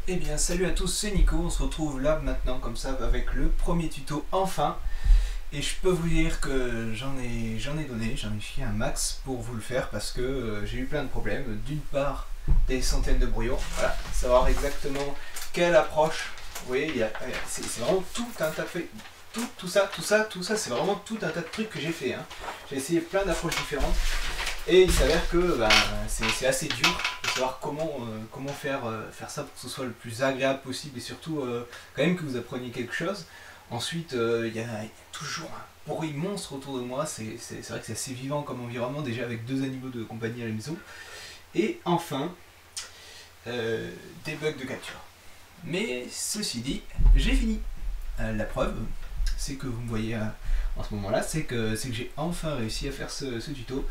Eh bien salut à tous, c'est Nico, on se retrouve là maintenant comme ça avec le premier tuto enfin. Et je peux vous dire que j'en ai donné, j'en ai fait un max pour vous le faire parce que j'ai eu plein de problèmes. D'une part des centaines de brouillons, voilà, savoir exactement quelle approche, vous voyez, c'est vraiment tout un tas de fait. Tout ça, c'est vraiment tout un tas de trucs que j'ai fait, hein. J'ai essayé plein d'approches différentes et il s'avère que c'est assez dur de savoir comment faire ça pour que ce soit le plus agréable possible et surtout quand même que vous appreniez quelque chose. Ensuite, il y a toujours un bruit monstre autour de moi, c'est vrai que c'est assez vivant comme environnement déjà avec deux animaux de compagnie à la maison. Et enfin, des bugs de capture. Mais ceci dit, j'ai fini. La preuve, c'est que vous me voyez en ce moment là, c'est que j'ai enfin réussi à faire ce tuto.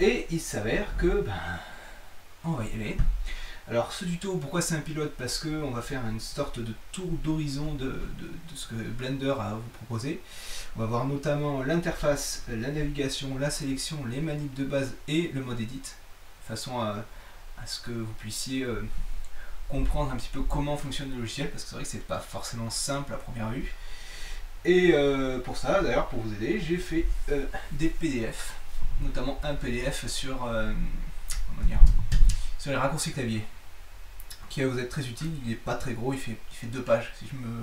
Et il s'avère que, on va y aller. Alors ce tuto, pourquoi c'est un pilote? Parce qu'on va faire une sorte de tour d'horizon de ce que Blender a à vous proposer. On va voir notamment l'interface, la navigation, la sélection, les manips de base et le mode edit, de façon à ce que vous puissiez comprendre un petit peu comment fonctionne le logiciel, parce que c'est vrai que c'est pas forcément simple à première vue. Et pour ça, d'ailleurs, pour vous aider, j'ai fait des PDF, notamment un PDF sur, comment dire, sur les raccourcis clavier, qui va vous être très utile. Il n'est pas très gros, il fait 2 pages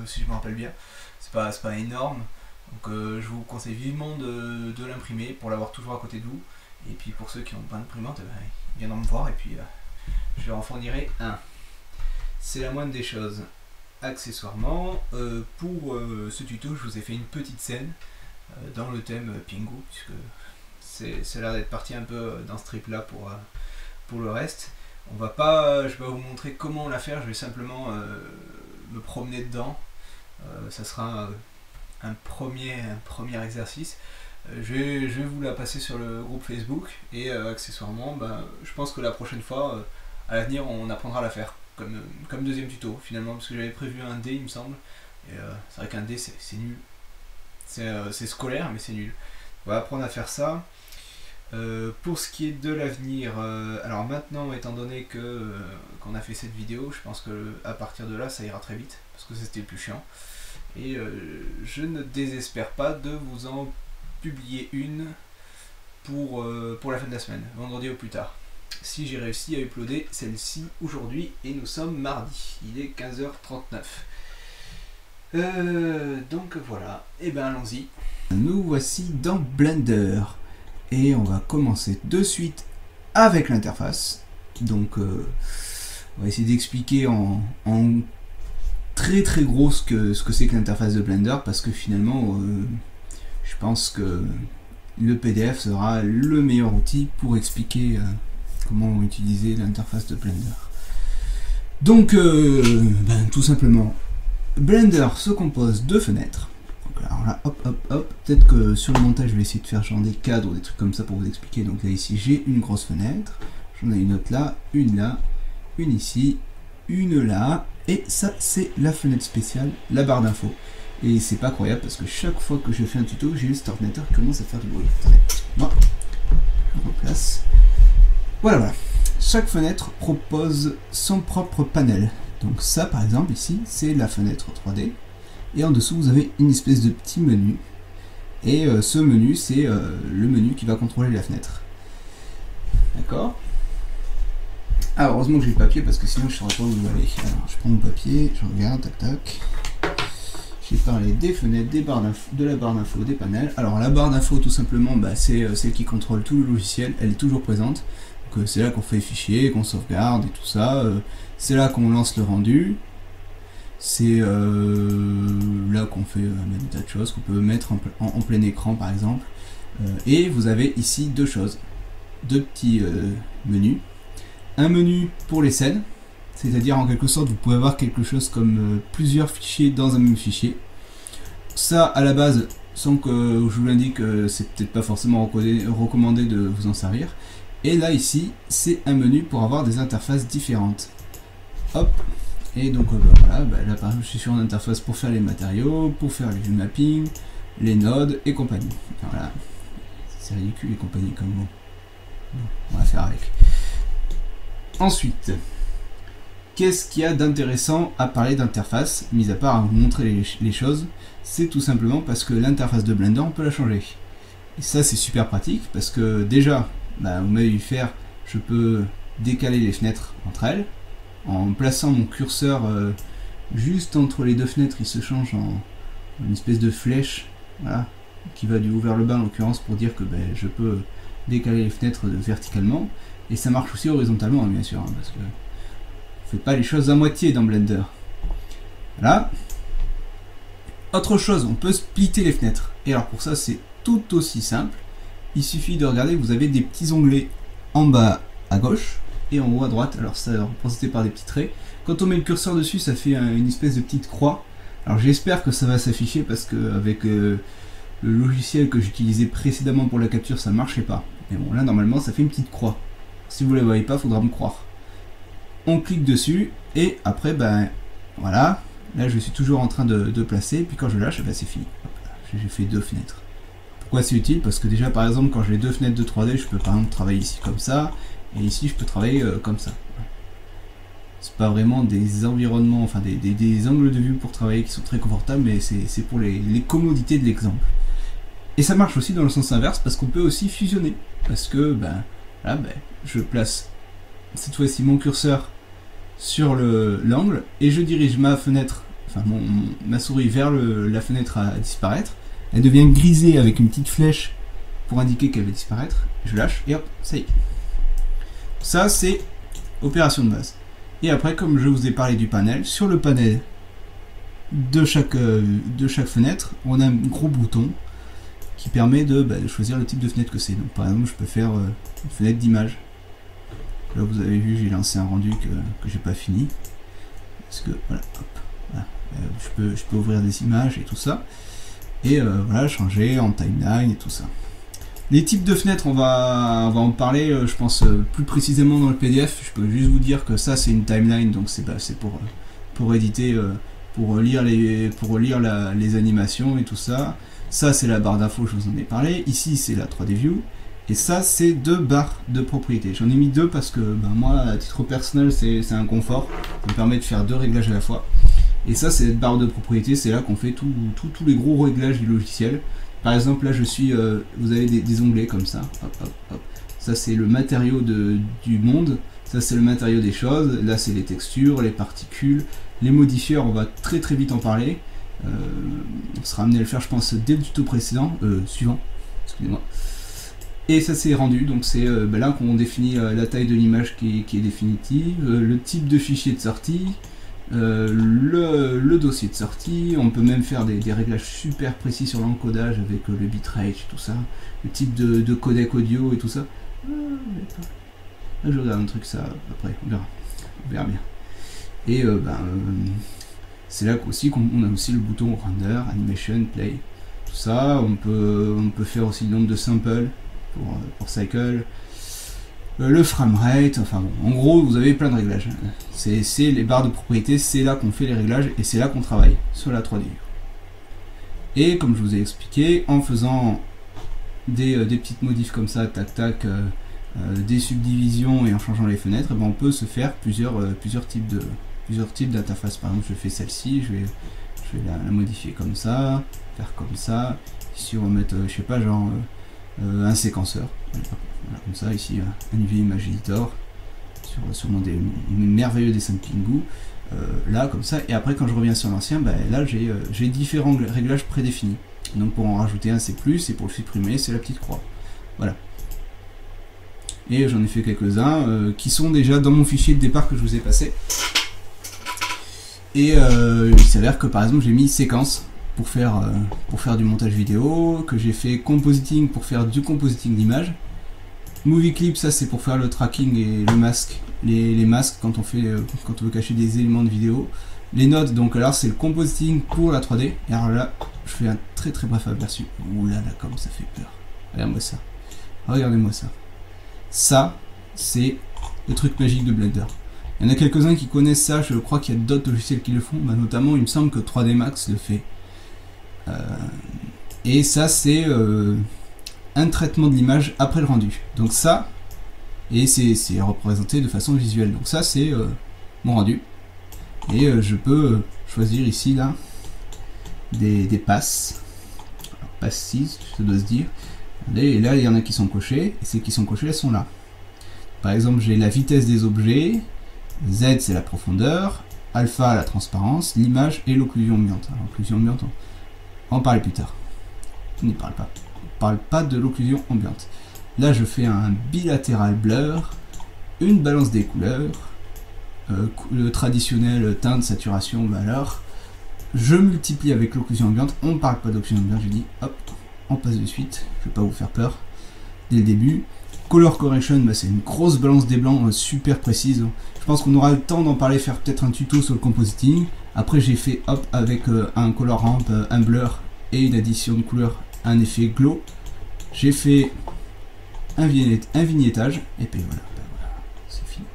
si je me rappelle bien. C'est pas énorme, donc je vous conseille vivement de l'imprimer pour l'avoir toujours à côté de vous. Et puis pour ceux qui n'ont pas d'imprimante, ils viendront me voir et puis je leur en fournirai un. C'est la moindre des choses. Accessoirement, pour ce tuto, je vous ai fait une petite scène dans le thème Pingu, puisque ça a l'air d'être parti un peu dans ce trip là pour le reste. Je vais pas vous montrer comment la faire, je vais simplement me promener dedans. Ça sera un premier exercice. Je vais vous la passer sur le groupe Facebook et accessoirement, je pense que la prochaine fois, à l'avenir, on apprendra à la faire comme deuxième tuto finalement, parce que j'avais prévu un dé il me semble. Et c'est vrai qu'un dé c'est nul. C'est scolaire mais c'est nul. On va apprendre à faire ça. Pour ce qui est de l'avenir, alors maintenant, étant donné qu'on a fait cette vidéo, je pense que à partir de là ça ira très vite parce que c'était le plus chiant. Et je ne désespère pas de vous en publier une pour la fin de la semaine, vendredi au plus tard. Si j'ai réussi à uploader celle-ci aujourd'hui, et nous sommes mardi, il est 15h39. Donc voilà, et allons-y. Nous voici dans Blender. Et on va commencer de suite avec l'interface. Donc on va essayer d'expliquer en très très gros ce que c'est que l'interface de Blender, parce que finalement je pense que le PDF sera le meilleur outil pour expliquer comment utiliser l'interface de Blender. Donc tout simplement, Blender se compose de fenêtres. Alors là, hop, hop, hop, peut-être que sur le montage, je vais essayer de faire genre des cadres ou des trucs comme ça pour vous expliquer. Donc là, ici, j'ai une grosse fenêtre, j'en ai une autre là, une ici, une là, et ça, c'est la fenêtre spéciale, la barre d'infos. Et c'est pas croyable parce que chaque fois que je fais un tuto, j'ai cet ordinateur qui commence à faire du bruit. Attendez, moi, je replace. Voilà. Chaque fenêtre propose son propre panel. Donc ça, par exemple, ici, c'est la fenêtre 3D. Et en dessous, vous avez une espèce de petit menu. Et ce menu, c'est le menu qui va contrôler la fenêtre. D'accord? Ah, heureusement que j'ai le papier, parce que sinon je ne saurais pas où aller. Alors, je prends mon papier, je regarde, tac, tac. J'ai parlé des fenêtres, de la barre d'info, des panels. Alors, la barre d'info, tout simplement, c'est celle qui contrôle tout le logiciel. Elle est toujours présente. Donc, c'est là qu'on fait les fichiers, qu'on sauvegarde et tout ça. C'est là qu'on lance le rendu. C'est là qu'on fait des tas de choses qu'on peut mettre en plein écran par exemple. Et vous avez ici deux choses, deux petits menus. Un menu pour les scènes, c'est-à-dire en quelque sorte vous pouvez avoir quelque chose comme plusieurs fichiers dans un même fichier. Ça à la base, sans que je vous l'indique, c'est peut-être pas forcément recommandé de vous en servir. Et là ici, c'est un menu pour avoir des interfaces différentes. Hop. Et donc voilà, là par exemple je suis sur une interface pour faire les matériaux, pour faire le mapping, les nodes et compagnie. Voilà, c'est ridicule et compagnie comme mot. On va faire avec. Ensuite, qu'est-ce qu'il y a d'intéressant à parler d'interface, mis à part à vous montrer les choses? C'est tout simplement parce que l'interface de Blender, on peut la changer. Et ça, c'est super pratique parce que déjà, vous m'avez vu faire, je peux décaler les fenêtres entre elles. En plaçant mon curseur juste entre les deux fenêtres, il se change en une espèce de flèche, voilà, qui va du haut vers le bas en l'occurrence pour dire que je peux décaler les fenêtres verticalement. Et ça marche aussi horizontalement, bien sûr, parce que on fait pas les choses à moitié dans Blender. Voilà. Autre chose, on peut splitter les fenêtres. Et alors pour ça, c'est tout aussi simple. Il suffit de regarder, vous avez des petits onglets en bas à gauche et en haut à droite. Alors ça est représenté par des petits traits. Quand on met le curseur dessus, ça fait une espèce de petite croix. Alors j'espère que ça va s'afficher parce que avec le logiciel que j'utilisais précédemment pour la capture, ça marchait pas. Mais bon, là normalement, ça fait une petite croix. Si vous ne la voyez pas, il faudra me croire. On clique dessus et après, voilà. Là, je suis toujours en train de placer. Puis quand je lâche, c'est fini. J'ai fait deux fenêtres. Pourquoi c'est utile? Parce que déjà, par exemple, quand j'ai deux fenêtres de 3D, je peux par exemple travailler ici comme ça. Et ici, je peux travailler comme ça. C'est pas vraiment des environnements, enfin des angles de vue pour travailler qui sont très confortables, mais c'est pour les commodités de l'exemple. Et ça marche aussi dans le sens inverse parce qu'on peut aussi fusionner. Parce que, là, je place cette fois-ci mon curseur sur l'angle et je dirige ma fenêtre, enfin ma souris vers la fenêtre à disparaître. Elle devient grisée avec une petite flèche pour indiquer qu'elle va disparaître. Je lâche et hop, ça y est. Ça, c'est opération de base. Et après, comme je vous ai parlé du panel, sur le panel de chaque fenêtre, on a un gros bouton qui permet de choisir le type de fenêtre que c'est. Donc par exemple, je peux faire une fenêtre d'image. Là, vous avez vu, j'ai lancé un rendu que j'ai pas fini. Parce que, voilà, hop, voilà. Je peux ouvrir des images et tout ça. Et voilà, changer en timeline et tout ça. Les types de fenêtres, on va en parler, je pense, plus précisément dans le PDF. Je peux juste vous dire que ça, c'est une timeline, donc c'est pour éditer, pour lire les animations et tout ça. Ça, c'est la barre d'infos, je vous en ai parlé. Ici, c'est la 3D View. Et ça, c'est deux barres de propriété. J'en ai mis deux parce que moi, à titre personnel, c'est un confort. Ça me permet de faire deux réglages à la fois. Et ça, c'est cette barre de propriété. C'est là qu'on fait tous les gros réglages du logiciel. Par exemple, là, vous avez des onglets comme ça. Hop, hop, hop. Ça, c'est le matériau du monde. Ça, c'est le matériau des choses. Là, c'est les textures, les particules. Les modifieurs, on va très très vite en parler. On sera amené à le faire, je pense, dès le tuto précédent, suivant. Excusez-moi. Et ça c'est rendu, donc c'est là qu'on définit la taille de l'image qui est définitive, le type de fichier de sortie, le dossier de sortie. On peut même faire des réglages super précis sur l'encodage avec le bitrate et tout ça, le type de codec audio et tout ça. Là, je regarde un truc, ça après, on verra bien. Et c'est là aussi qu'on a aussi le bouton render, animation, play, tout ça. On peut faire aussi le nombre de samples pour cycle, le framerate, enfin bon, en gros vous avez plein de réglages. C'est les barres de propriété, c'est là qu'on fait les réglages et c'est là qu'on travaille sur la 3D. Et comme je vous ai expliqué, en faisant des petites modifs comme ça, tac tac, des subdivisions et en changeant les fenêtres, on peut se faire plusieurs types d'interfaces. Par exemple, je fais celle-ci, je vais la modifier comme ça, faire comme ça. Ici on va mettre, je sais pas, genre un séquenceur, voilà, comme ça, ici un UV Image Editor sur mon merveilleux dessin de Pingu, là comme ça, et après quand je reviens sur l'ancien, là j'ai différents réglages prédéfinis. Donc pour en rajouter un c'est plus, et pour le supprimer c'est la petite croix. Voilà. Et j'en ai fait quelques-uns qui sont déjà dans mon fichier de départ que je vous ai passé. Et il s'avère que par exemple j'ai mis séquence pour faire du montage vidéo, que j'ai fait compositing pour faire du compositing d'image. Movie clip, ça c'est pour faire le tracking et le masque, les masques quand on veut cacher des éléments de vidéo. Les notes, donc alors c'est le compositing pour la 3D. Et alors là, je fais un très très bref aperçu. Ouh là là, comme ça fait peur. Regardez-moi ça. Regardez-moi ça. Ça, c'est le truc magique de Blender. Il y en a quelques-uns qui connaissent ça, je crois qu'il y a d'autres logiciels qui le font, notamment il me semble que 3D Max le fait. Et ça c'est un traitement de l'image après le rendu. Donc ça, et c'est représenté de façon visuelle. Donc ça c'est mon rendu. Et je peux choisir ici là des passes. Alors, passe 6, ça doit se dire. Et là il y en a qui sont cochées, et celles qui sont cochées elles sont là. Par exemple j'ai la vitesse des objets, Z c'est la profondeur, alpha la transparence, l'image et l'occlusion ambiante. Alors l'occlusion ambiante, on va en parler plus tard. On n'y parle pas. On parle pas de l'occlusion ambiante. Là je fais un bilatéral blur, une balance des couleurs, le traditionnel teinte, saturation, valeur. Je multiplie avec l'occlusion ambiante, on ne parle pas d'occlusion ambiante, je dis hop, on passe de suite, je vais pas vous faire peur dès le début. Color correction, bah, c'est une grosse balance des blancs super précise. Je pense qu'on aura le temps d'en parler, faire peut-être un tuto sur le compositing. Après j'ai fait hop avec un color ramp, un blur et une addition de couleurs, un effet glow. J'ai fait un vignettage et puis voilà, bah, voilà c'est fini.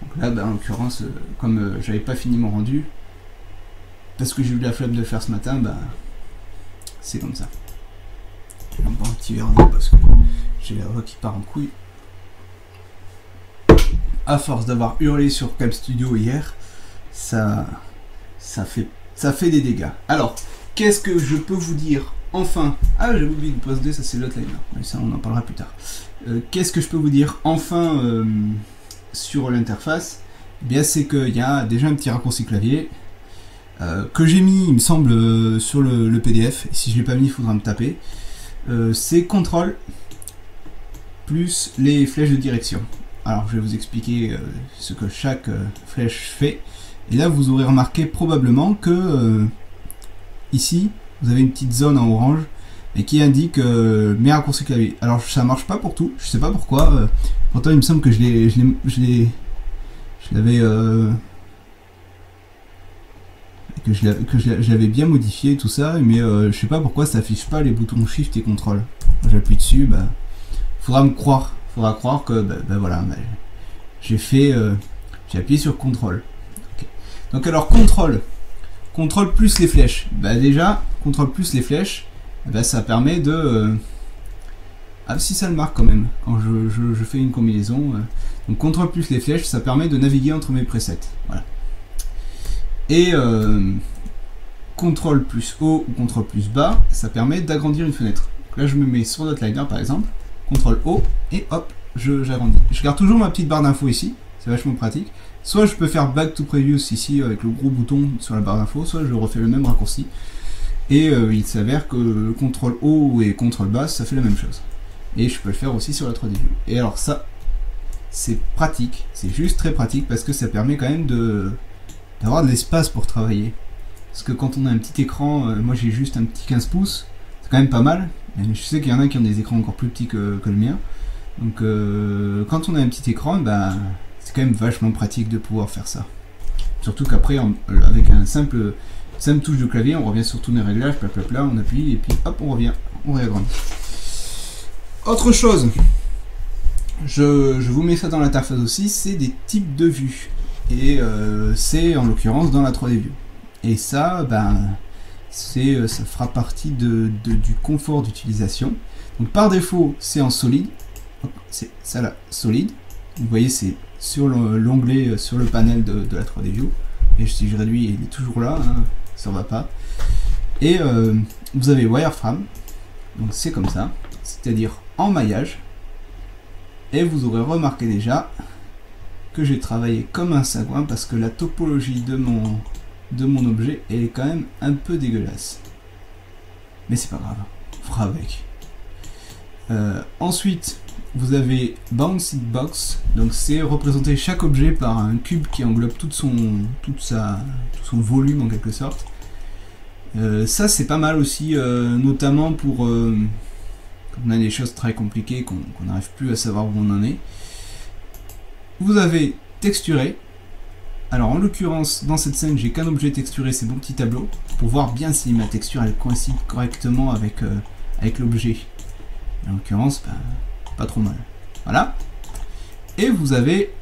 Donc là bah, en l'occurrence comme j'avais pas fini mon rendu parce que j'ai eu la flemme de le faire ce matin, bah c'est comme ça. Je vais en prendre un petit verre d'eau parce que j'ai la voix qui part en couille. À force d'avoir hurlé sur Cap Studio hier, ça fait des dégâts. Alors, qu'est-ce que je peux vous dire enfin? Ah, j'ai oublié de poster, ça c'est l'outliner. Mais ça, on en parlera plus tard. Qu'est-ce que je peux vous dire enfin sur l'interface? Eh bien, c'est qu'il y a déjà un petit raccourci clavier que j'ai mis, il me semble, sur le PDF. Et si je ne l'ai pas mis, il faudra me taper. C'est CTRL plus les flèches de direction. Alors je vais vous expliquer ce que chaque flèche fait. Et là vous aurez remarqué probablement que ici vous avez une petite zone en orange et qui indique mes raccourcis clavier. Alors ça marche pas pour tout, je sais pas pourquoi. Pourtant il me semble que je l'avais bien modifié tout ça, mais je sais pas pourquoi ça affiche pas les boutons Shift et CTRL. J'appuie dessus, bah faudra croire que bah voilà, bah, j'ai appuyé sur CTRL. Okay. Donc alors CTRL plus les flèches. Bah déjà CTRL plus les flèches, bah, ça permet de ah si ça le marque quand même quand je fais une combinaison. Donc CTRL plus les flèches, ça permet de naviguer entre mes presets. Voilà. Et CTRL plus haut ou CTRL plus bas, ça permet d'agrandir une fenêtre. Donc là je me mets sur l'outliner par exemple, CTRL haut et hop, j'agrandis. Je garde toujours ma petite barre d'infos ici, c'est vachement pratique. Soit je peux faire back to previous ici avec le gros bouton sur la barre d'infos, soit je refais le même raccourci. Et il s'avère que CTRL haut et CTRL bas, ça fait la même chose. Et je peux le faire aussi sur la 3D View. Et alors ça, c'est pratique, c'est juste très pratique parce que ça permet quand même d'avoir de l'espace pour travailler. Parce que quand on a un petit écran, moi j'ai juste un petit 15 pouces, c'est quand même pas mal. Mais je sais qu'il y en a qui ont des écrans encore plus petits que le mien. Donc quand on a un petit écran, bah, c'est quand même vachement pratique de pouvoir faire ça. Surtout qu'après, avec un simple touche de clavier, on revient sur tous les réglages, blablabla, on appuie et puis hop, on revient, on réagrandit. Autre chose, je vous mets ça dans l'interface aussi, c'est des types de vues. Et c'est en l'occurrence dans la 3D View. Et ça, ben, ça fera partie du confort d'utilisation. Donc par défaut, c'est en solide. C'est ça là, solide. Vous voyez, c'est sur l'onglet, sur le panel de la 3D View. Et si je réduis, il est toujours là, hein, ça ne va pas. Et vous avez wireframe. Donc c'est comme ça, c'est-à-dire en maillage. Et vous aurez remarqué déjà que j'ai travaillé comme un sagouin parce que la topologie de mon objet est quand même un peu dégueulasse. Mais c'est pas grave, on fera avec. Ensuite, vous avez Bouncy Box, donc c'est représenter chaque objet par un cube qui englobe tout son volume en quelque sorte. Ça c'est pas mal aussi, notamment pour quand on a des choses très compliquées qu'on n'arrive plus à savoir où on en est. Vous avez texturé. Alors en l'occurrence dans cette scène j'ai qu'un objet texturé, c'est mon petit tableau, pour voir bien si ma texture elle coïncide correctement avec l'objet. En l'occurrence, ben, pas trop mal. Voilà. Et vous avez,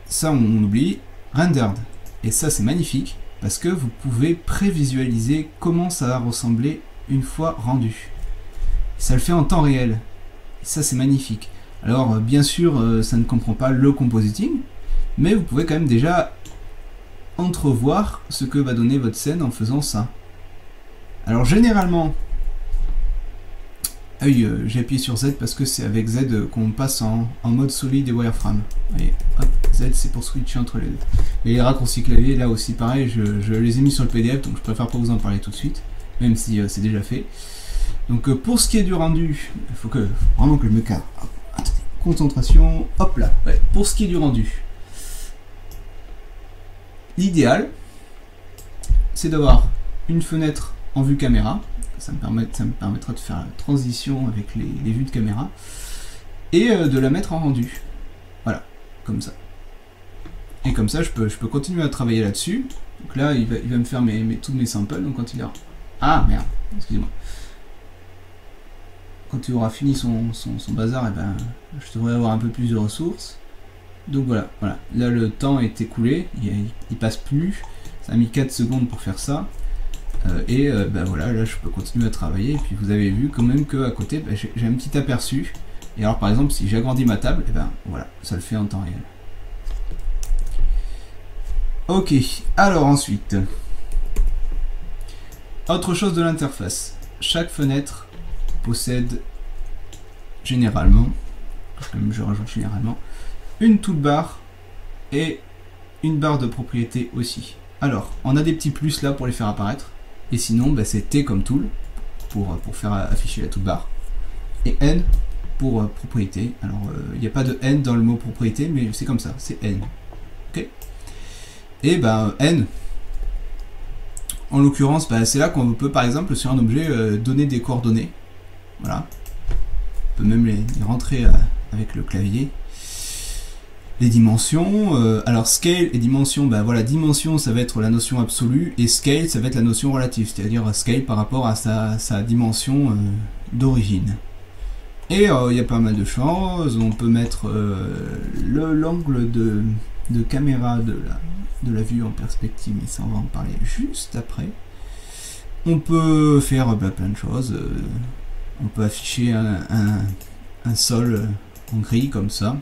ça on oublie, rendered. Et ça c'est magnifique, parce que vous pouvez prévisualiser comment ça va ressembler une fois rendu. Ça le fait en temps réel. Et ça c'est magnifique. Alors bien sûr ça ne comprend pas le compositing, mais vous pouvez quand même déjà entrevoir ce que va donner votre scène en faisant ça. Alors généralement, oui, j'ai appuyé sur Z parce que c'est avec Z qu'on passe en mode solide et wireframe. Voyez, hop, Z c'est pour switcher entre les deux. Et les raccourcis clavier, là aussi pareil, je les ai mis sur le PDF, donc je préfère pas vous en parler tout de suite, même si c'est déjà fait. Donc pour ce qui est du rendu, il faut vraiment que je me calme. Attendez, concentration, hop là. Ouais, pour ce qui est du rendu, l'idéal, c'est d'avoir une fenêtre en vue caméra. Ça me permettra de faire la transition avec les vues de caméra et de la mettre en rendu. Voilà, comme ça. Et comme ça, je peux continuer à travailler là-dessus. Donc là, il va me faire tous mes samples. Donc quand il a... Ah merde, excusez-moi. Quand il aura fini son bazar, eh ben, je devrais avoir un peu plus de ressources. Donc voilà. Là, le temps est écoulé. Il passe plus. Ça a mis 4 secondes pour faire ça. Ben voilà, là je peux continuer à travailler. Et puis vous avez vu quand même qu'à côté, ben, j'ai un petit aperçu. Et alors par exemple, si j'agrandis ma table, et ben voilà, ça le fait en temps réel. Ok, alors ensuite, autre chose de l'interface. Chaque fenêtre possède généralement, je rajoute généralement, une toolbar et une barre de propriété aussi. Alors, on a des petits plus là pour les faire apparaître. Et sinon, bah, c'est T comme tool pour faire afficher la toolbar. Et N pour propriété. Alors, il n'y a pas de N dans le mot propriété, mais c'est comme ça, c'est N. Ok. Et ben N, en l'occurrence, bah, c'est là qu'on peut, par exemple, sur un objet, donner des coordonnées. Voilà. On peut même les rentrer avec le clavier. Les dimensions, alors scale et dimension, ben voilà, dimension ça va être la notion absolue et scale ça va être la notion relative, c'est-à-dire scale par rapport à sa dimension d'origine. Et il y a pas mal de choses, on peut mettre l'angle de caméra de la vue en perspective, mais ça on va en parler juste après. On peut faire plein de choses, on peut afficher un sol en gris comme ça.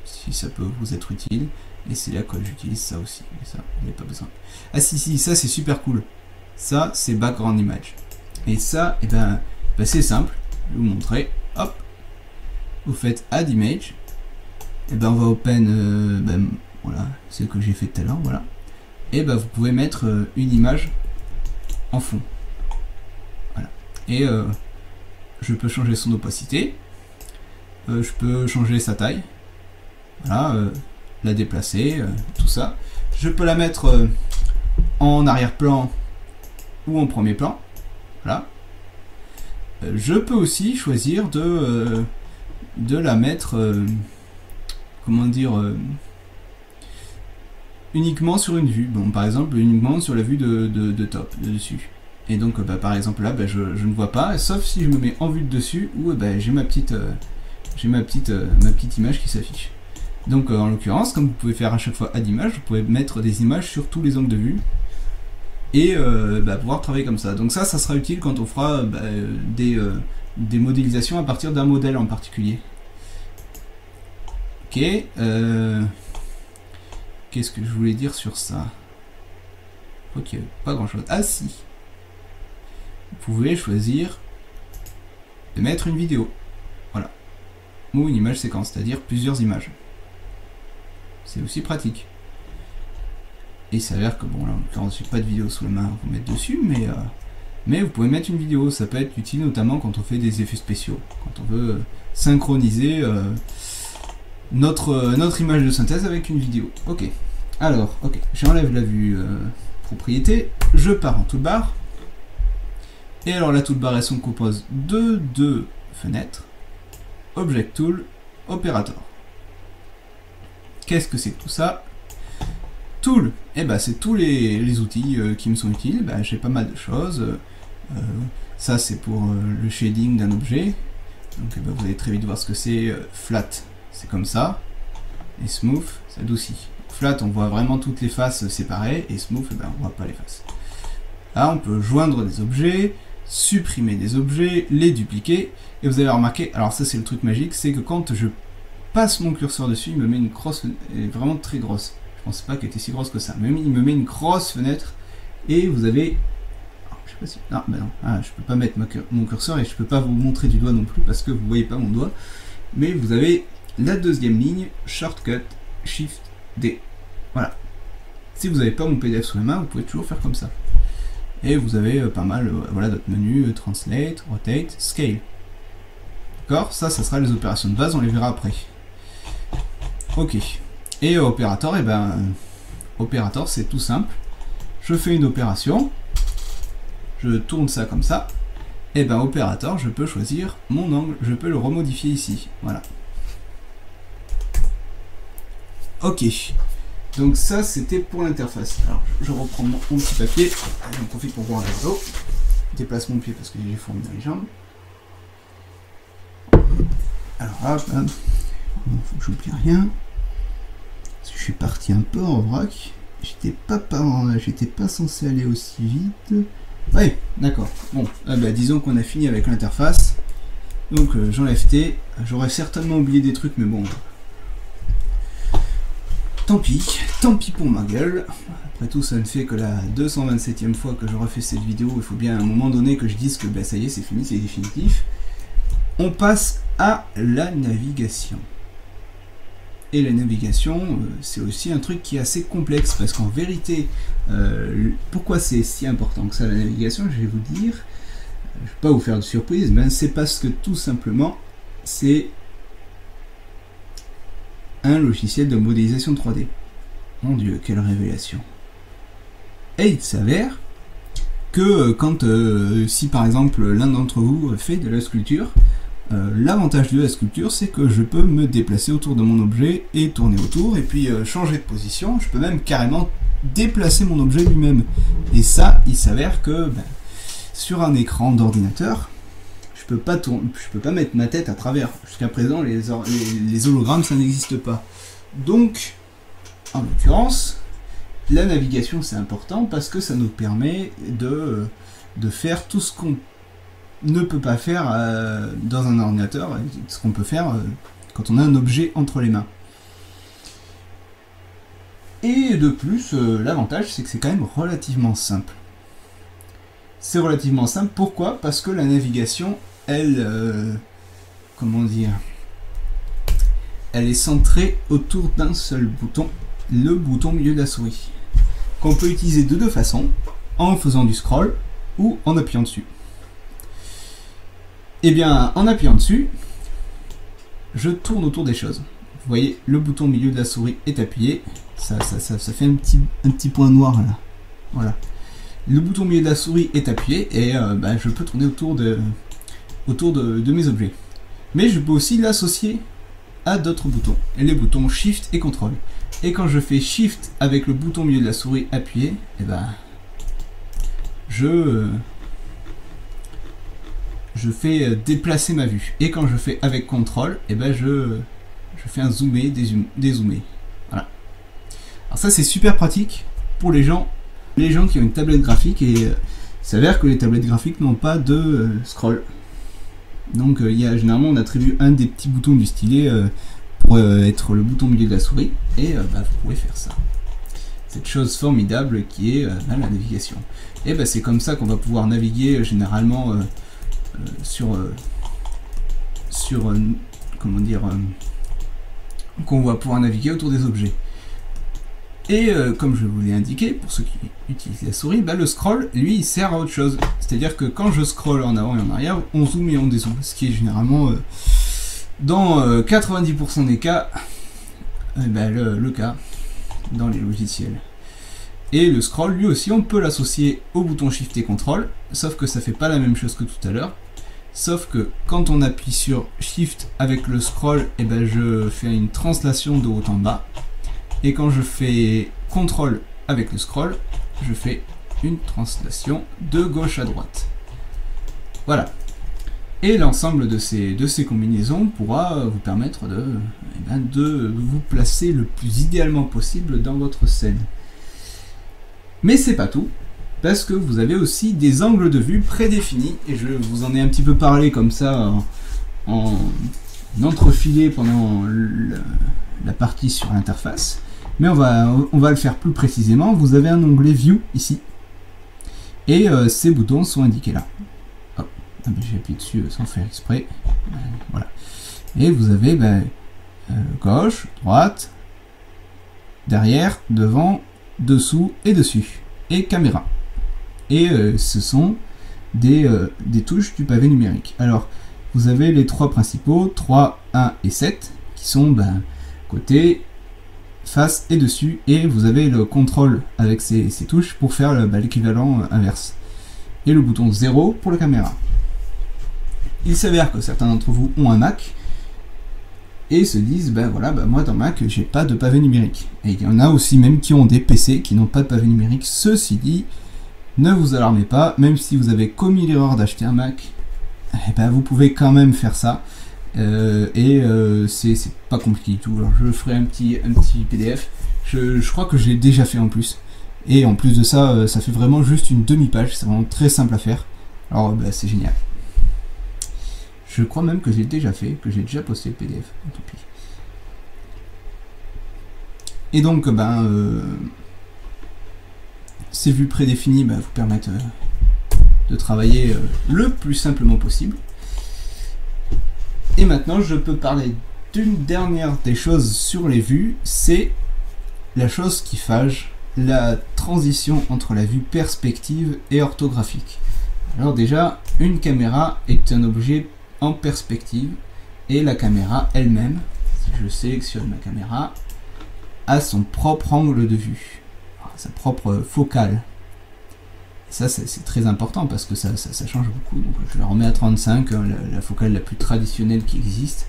Si ça peut vous être utile, et c'est là que j'utilise ça aussi, mais ça, il n'y a pas besoin. Ah si, ça c'est super cool, ça c'est background image, et ça, et ben c'est simple, je vais vous montrer, hop, vous faites add image, et ben on va open, voilà, c'est ce que j'ai fait tout à l'heure, voilà, et ben vous pouvez mettre une image en fond, voilà, et je peux changer son opacité, je peux changer sa taille, voilà, la déplacer, tout ça. Je peux la mettre en arrière-plan ou en premier plan. Voilà. Je peux aussi choisir de la mettre, comment dire, uniquement sur une vue. Bon, par exemple, uniquement sur la vue de top, de dessus. Et donc, par exemple, là, je ne vois pas, sauf si je me mets en vue de dessus où j'ai ma petite image qui s'affiche. Donc en l'occurrence, comme vous pouvez faire à chaque fois add image, vous pouvez mettre des images sur tous les angles de vue et pouvoir travailler comme ça. Donc ça sera utile quand on fera des modélisations à partir d'un modèle en particulier. Ok, qu'est-ce que je voulais dire sur ça? Ok, pas grand chose. Ah si, vous pouvez choisir de mettre une vidéo, voilà, ou une image séquence, c'est-à-dire plusieurs images. C'est aussi pratique. Et il s'avère que, bon, là, en l'occurrence, j'ai pas de vidéo sous la main à vous mettre dessus, mais vous pouvez mettre une vidéo. Ça peut être utile, notamment quand on fait des effets spéciaux, quand on veut synchroniser notre image de synthèse avec une vidéo. Ok. Alors, ok, j'enlève la vue propriété, je pars en toolbar. Et alors, la toolbar, elle se compose de deux fenêtres, Object Tool, Operator. Qu'est-ce que c'est que tout ça? Tool, c'est tous les outils qui me sont utiles. J'ai pas mal de choses. Ça c'est pour le shading d'un objet. Donc vous allez très vite voir ce que c'est. Flat, c'est comme ça. Et smooth, ça adoucit. Flat, on voit vraiment toutes les faces séparées. Et smooth, on voit pas les faces. Là, on peut joindre des objets, supprimer des objets, les dupliquer. Et vous avez remarqué, alors ça c'est le truc magique, c'est que quand je passe mon curseur dessus, il me met une crosse vraiment très grosse. Je pensais pas qu'elle était si grosse que ça. Mais il me met une grosse fenêtre et vous avez... Je sais pas si... Ah, bah non. Ah, je peux pas mettre mon curseur et je peux pas vous montrer du doigt non plus parce que vous voyez pas mon doigt. Mais vous avez la deuxième ligne, Shortcut, Shift, D. Voilà. Si vous n'avez pas mon PDF sous la main, vous pouvez toujours faire comme ça. Et vous avez pas mal, voilà, d'autres menus, Translate, Rotate, Scale. D'accord? Ça sera les opérations de base, on les verra après. Ok. Et opérateur, et ben, opérateur, c'est tout simple. Je fais une opération, je tourne ça comme ça, et ben opérateur, je peux choisir mon angle, je peux le remodifier ici. Voilà. Ok. Donc ça, c'était pour l'interface. Alors, je reprends mon petit papier. J'en profite pour boire un verre d'eau. Déplace mon pied parce que j'ai fourmi dans les jambes. Alors, hop, hop. Faut que j'oublie rien. Parce que je suis parti un peu en vrac. J'étais pas censé aller aussi vite. Ouais, d'accord. Bon, bah, disons qu'on a fini avec l'interface. Donc, j'enlève T. J'aurais certainement oublié des trucs, mais bon... Tant pis pour ma gueule. Après tout, ça ne fait que la 227e fois que je refais cette vidéo. Il faut bien à un moment donné que je dise que ben, ça y est, c'est fini, c'est définitif. On passe à la navigation. Et la navigation, c'est aussi un truc qui est assez complexe parce qu'en vérité, pourquoi c'est si important que ça la navigation, je vais vous dire. Je ne vais pas vous faire de surprise, mais c'est parce que tout simplement, c'est un logiciel de modélisation 3D. Mon Dieu, quelle révélation. Et il s'avère que quand, si par exemple l'un d'entre vous fait de la sculpture, l'avantage de la sculpture, c'est que je peux me déplacer autour de mon objet et tourner autour, et puis changer de position. Je peux même carrément déplacer mon objet lui-même. Et ça, il s'avère que ben, sur un écran d'ordinateur, je peux pas mettre ma tête à travers. Jusqu'à présent, les hologrammes, ça n'existe pas. Donc, en l'occurrence, la navigation, c'est important parce que ça nous permet de faire tout ce qu'on ne peut pas faire dans un ordinateur, ce qu'on peut faire quand on a un objet entre les mains. Et de plus, l'avantage, c'est que c'est quand même relativement simple. C'est relativement simple, pourquoi? Parce que la navigation, elle, comment dire, elle est centrée autour d'un seul bouton, le bouton milieu de la souris, qu'on peut utiliser de deux façons, en faisant du scroll ou en appuyant dessus. Et bien, en appuyant dessus, je tourne autour des choses. Vous voyez, le bouton milieu de la souris est appuyé, ça fait un petit point noir là. Voilà. Le bouton milieu de la souris est appuyé et bah, je peux tourner autour de mes objets. Mais je peux aussi l'associer à d'autres boutons, et les boutons Shift et CTRL. Et quand je fais Shift avec le bouton milieu de la souris appuyé, et ben je fais déplacer ma vue. Et quand je fais avec CTRL, et ben je fais un zoomer, dézoomer. Voilà. Alors ça c'est super pratique pour les gens qui ont une tablette graphique, et il s'avère que les tablettes graphiques n'ont pas de scroll. Donc généralement on attribue un des petits boutons du stylet pour être le bouton milieu de la souris, et bah, vous pouvez faire ça. Cette chose formidable qui est la navigation. Et bah, c'est comme ça qu'on va pouvoir naviguer généralement comment dire, qu'on va pouvoir naviguer autour des objets. Et comme je vous l'ai indiqué, pour ceux qui utilisent la souris, bah, le scroll, lui, il sert à autre chose. C'est-à-dire que quand je scroll en avant et en arrière, on zoome et on dézoome. Ce qui est généralement, dans 90% des cas, bah, le cas dans les logiciels. Et le scroll, lui aussi, on peut l'associer au bouton Shift et CTRL, sauf que ça fait pas la même chose que tout à l'heure. Sauf que quand on appuie sur Shift avec le scroll, et ben je fais une translation de haut en bas. Et quand je fais CTRL avec le scroll, je fais une translation de gauche à droite. Voilà. Et l'ensemble de ces combinaisons pourra vous permettre de vous placer le plus idéalement possible dans votre scène. Mais c'est pas tout, parce que vous avez aussi des angles de vue prédéfinis, et je vous en ai un petit peu parlé comme ça en entrefilé pendant la partie sur l'interface. Mais on va le faire plus précisément. Vous avez un onglet View ici. Et ces boutons sont indiqués là. Hop, j'ai appuyé dessus sans faire exprès. Voilà. Et vous avez gauche, droite, derrière, devant, dessous et dessus. Et caméra. Et ce sont des touches du pavé numérique. Alors, vous avez les trois principaux, 3, 1 et 7, qui sont côté, face et dessus. Et vous avez le contrôle avec ces touches pour faire l'équivalent inverse. Et le bouton 0 pour la caméra. Il s'avère que certains d'entre vous ont un Mac et se disent moi dans Mac j'ai pas de pavé numérique. Et il y en a aussi même qui ont des PC qui n'ont pas de pavé numérique. Ceci dit, ne vous alarmez pas, même si vous avez commis l'erreur d'acheter un Mac, vous pouvez quand même faire ça. C'est pas compliqué du tout. Alors, je ferai un petit PDF. Je crois que je l'ai déjà fait en plus. Et en plus de ça, ça fait vraiment juste une demi-page. C'est vraiment très simple à faire. Alors c'est génial. Je crois même que j'ai déjà fait, que j'ai déjà posté le PDF. Tant pis. Et donc, ces vues prédéfinies vous permettent de travailler le plus simplement possible. Et maintenant, je peux parler d'une dernière des choses sur les vues, c'est la chose qui fâche, la transition entre la vue perspective et orthographique. Alors déjà, une caméra est un objet en perspective et la caméra elle-même, si je sélectionne ma caméra, a son propre angle de vue, sa propre focale. Et ça c'est très important parce que ça change beaucoup. Donc je la remets à 35, la focale la plus traditionnelle qui existe.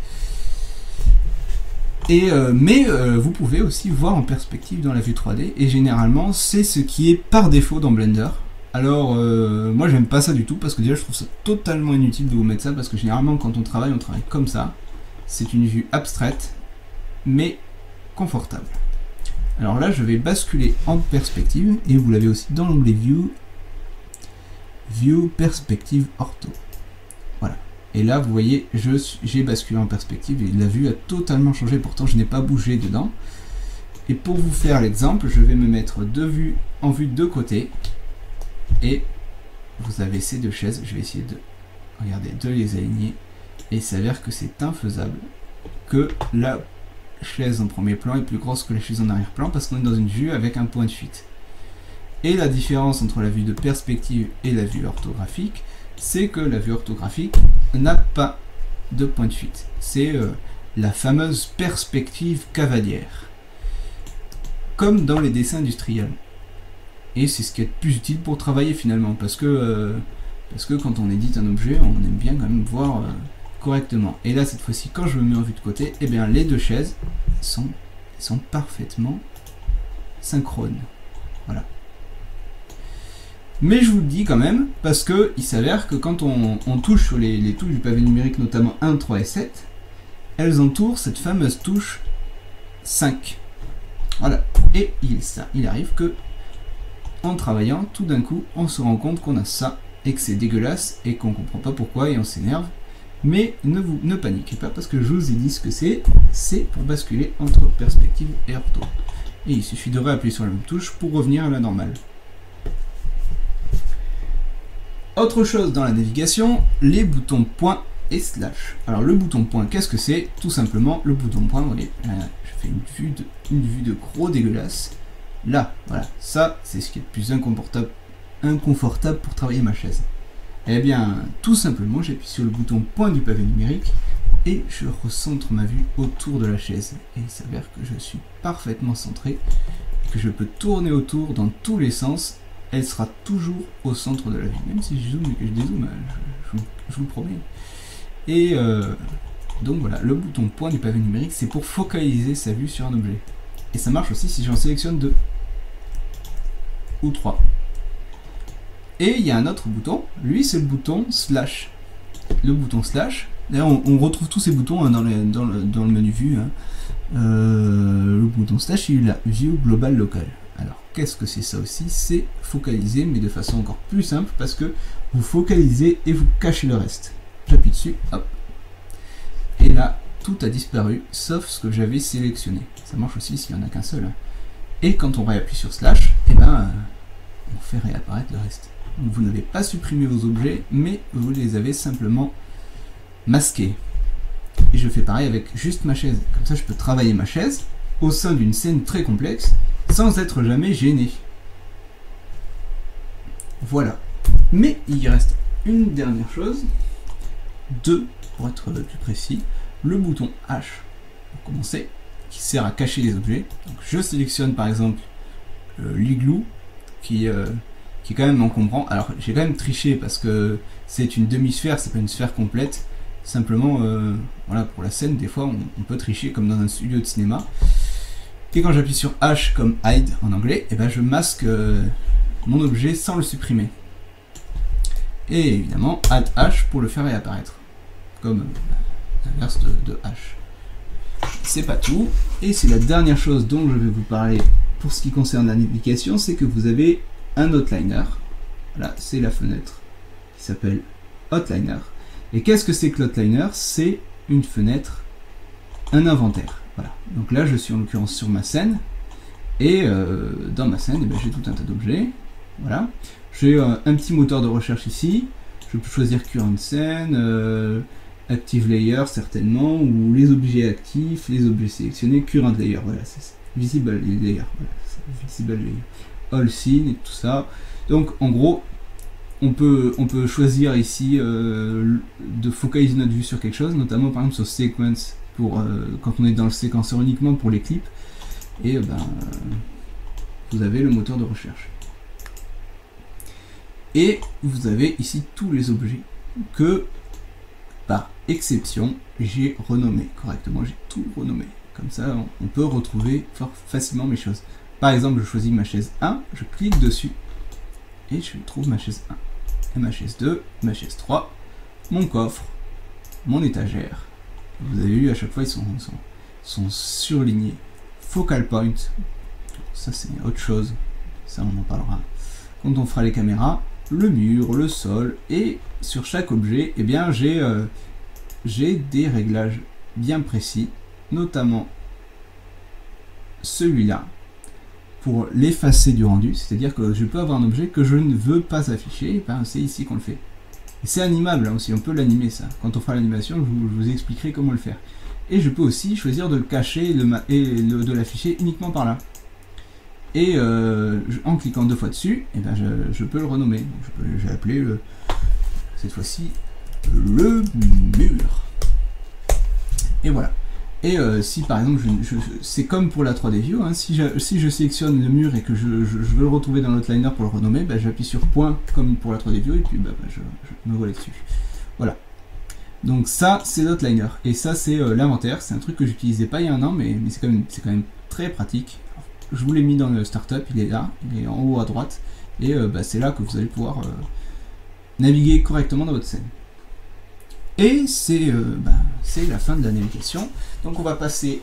Mais vous pouvez aussi voir en perspective dans la vue 3D et généralement c'est ce qui est par défaut dans Blender. Alors moi j'aime pas ça du tout parce que déjà je trouve ça totalement inutile de vous mettre ça parce que généralement quand on travaille comme ça. C'est une vue abstraite mais confortable. Alors là je vais basculer en perspective et vous l'avez aussi dans l'onglet View Perspective Ortho. Voilà. Et là vous voyez j'ai basculé en perspective et la vue a totalement changé, pourtant je n'ai pas bougé dedans. Et pour vous faire l'exemple, je vais me mettre en vue de côté. Et vous avez ces deux chaises, je vais essayer de les aligner, et il s'avère que c'est infaisable que la chaise en premier plan est plus grosse que la chaise en arrière-plan parce qu'on est dans une vue avec un point de fuite. Et la différence entre la vue de perspective et la vue orthographique, c'est que la vue orthographique n'a pas de point de fuite. C'est la fameuse perspective cavalière, comme dans les dessins industriels. Et c'est ce qui est le plus utile pour travailler finalement, parce que quand on édite un objet, on aime bien quand même voir correctement. Et là, cette fois-ci, quand je me mets en vue de côté, les deux chaises sont parfaitement synchrones. Voilà. Mais je vous le dis quand même, parce que il s'avère que quand on touche sur les touches du pavé numérique, notamment 1, 3 et 7, elles entourent cette fameuse touche 5. Voilà. Et il arrive que en travaillant, tout d'un coup, on se rend compte qu'on a ça et que c'est dégueulasse et qu'on comprend pas pourquoi et on s'énerve. Mais ne paniquez pas parce que je vous ai dit ce que c'est pour basculer entre perspective et ortho. Et il suffit de réappuyer sur la même touche pour revenir à la normale. Autre chose dans la navigation, les boutons point et slash. Alors le bouton point, qu'est-ce que c'est? Tout simplement le bouton point, vous voyez, je fais une vue de gros dégueulasse. Là, voilà, ça c'est ce qui est le plus inconfortable pour travailler ma chaise. Eh bien, tout simplement, j'appuie sur le bouton point du pavé numérique et je recentre ma vue autour de la chaise. Et il s'avère que je suis parfaitement centré et que je peux tourner autour dans tous les sens. Elle sera toujours au centre de la vue, même si je zoome et que je dézoome, je vous le promets. Et donc voilà, le bouton point du pavé numérique, c'est pour focaliser sa vue sur un objet. Et ça marche aussi si j'en sélectionne 2 ou 3. Et il y a un autre bouton, lui c'est le bouton slash. Le bouton slash, d'ailleurs on retrouve tous ces boutons dans le menu vue. Le bouton slash, il a View Global Local. Alors qu'est-ce que c'est ça aussi? C'est focaliser, mais de façon encore plus simple, parce que vous focalisez et vous cachez le reste. J'appuie dessus, hop. Et là, tout a disparu, sauf ce que j'avais sélectionné. Ça marche aussi s'il n'y en a qu'un seul. Et quand on réappuie sur slash, et ben on fait réapparaître le reste. Donc vous n'avez pas supprimé vos objets, mais vous les avez simplement masqués. Et je fais pareil avec juste ma chaise. Comme ça je peux travailler ma chaise au sein d'une scène très complexe sans être jamais gêné. Voilà. Mais il reste une dernière chose, deux pour être plus précis, le bouton H pour commencer, qui sert à cacher les objets. Donc je sélectionne par exemple l'igloo qui est quand même encombrant. Alors j'ai quand même triché parce que c'est une demi-sphère, c'est pas une sphère complète. Simplement, voilà, pour la scène, des fois on peut tricher comme dans un studio de cinéma. Et quand j'appuie sur H comme hide en anglais, et ben je masque mon objet sans le supprimer. Et évidemment, add H pour le faire réapparaître, comme l'inverse de H. C'est pas tout, et c'est la dernière chose dont je vais vous parler pour ce qui concerne la navigation, c'est que vous avez un outliner. Voilà, c'est la fenêtre qui s'appelle outliner. Et qu'est-ce que c'est que l'outliner? C'est une fenêtre, un inventaire. Voilà. Donc là, je suis en l'occurrence sur ma scène, et dans ma scène, j'ai tout un tas d'objets. Voilà. J'ai un petit moteur de recherche ici. Je peux choisir current scene, active layer certainement, ou les objets actifs, les objets sélectionnés, current layer. Voilà, c'est visible layer. Voilà, visible layer. All scene et tout ça. Donc en gros, on peut choisir ici de focaliser notre vue sur quelque chose, notamment par exemple sur sequence pour quand on est dans le séquenceur uniquement pour les clips. Et vous avez le moteur de recherche. Et vous avez ici tous les objets que, par exception, j'ai renommés correctement. J'ai tout renommé. Comme ça, on peut retrouver facilement mes choses. Par exemple, je choisis ma chaise 1, je clique dessus, et je trouve ma chaise 1. Et ma chaise 2, ma chaise 3, mon coffre, mon étagère. Vous avez vu, à chaque fois, ils sont surlignés. Focal point, ça c'est autre chose. Ça, on en parlera quand on fera les caméras. Le mur, le sol, et sur chaque objet, eh bien j'ai des réglages bien précis, notamment celui-là, pour l'effacer du rendu, c'est-à-dire que je peux avoir un objet que je ne veux pas afficher, et ben c'est ici qu'on le fait. Et c'est animable là aussi, on peut l'animer ça. Quand on fera l'animation, je vous expliquerai comment le faire. Et je peux aussi choisir de le cacher et de l'afficher uniquement par là. Et en cliquant 2 fois dessus, eh ben je peux le renommer. Donc je vais appeler cette fois-ci le mur. Et voilà. Et si par exemple, c'est comme pour la 3D View, hein, si je sélectionne le mur et que je veux le retrouver dans l'outliner pour le renommer, ben, j'appuie sur point comme pour la 3D View et puis je me vois dessus. Voilà. Donc ça, c'est l'outliner. Et ça, c'est l'inventaire. C'est un truc que j'utilisais pas il y a un an, mais c'est quand même très pratique. Je vous l'ai mis dans le startup, il est là, il est en haut à droite, et c'est là que vous allez pouvoir naviguer correctement dans votre scène. Et c'est la fin de la navigation, donc on va passer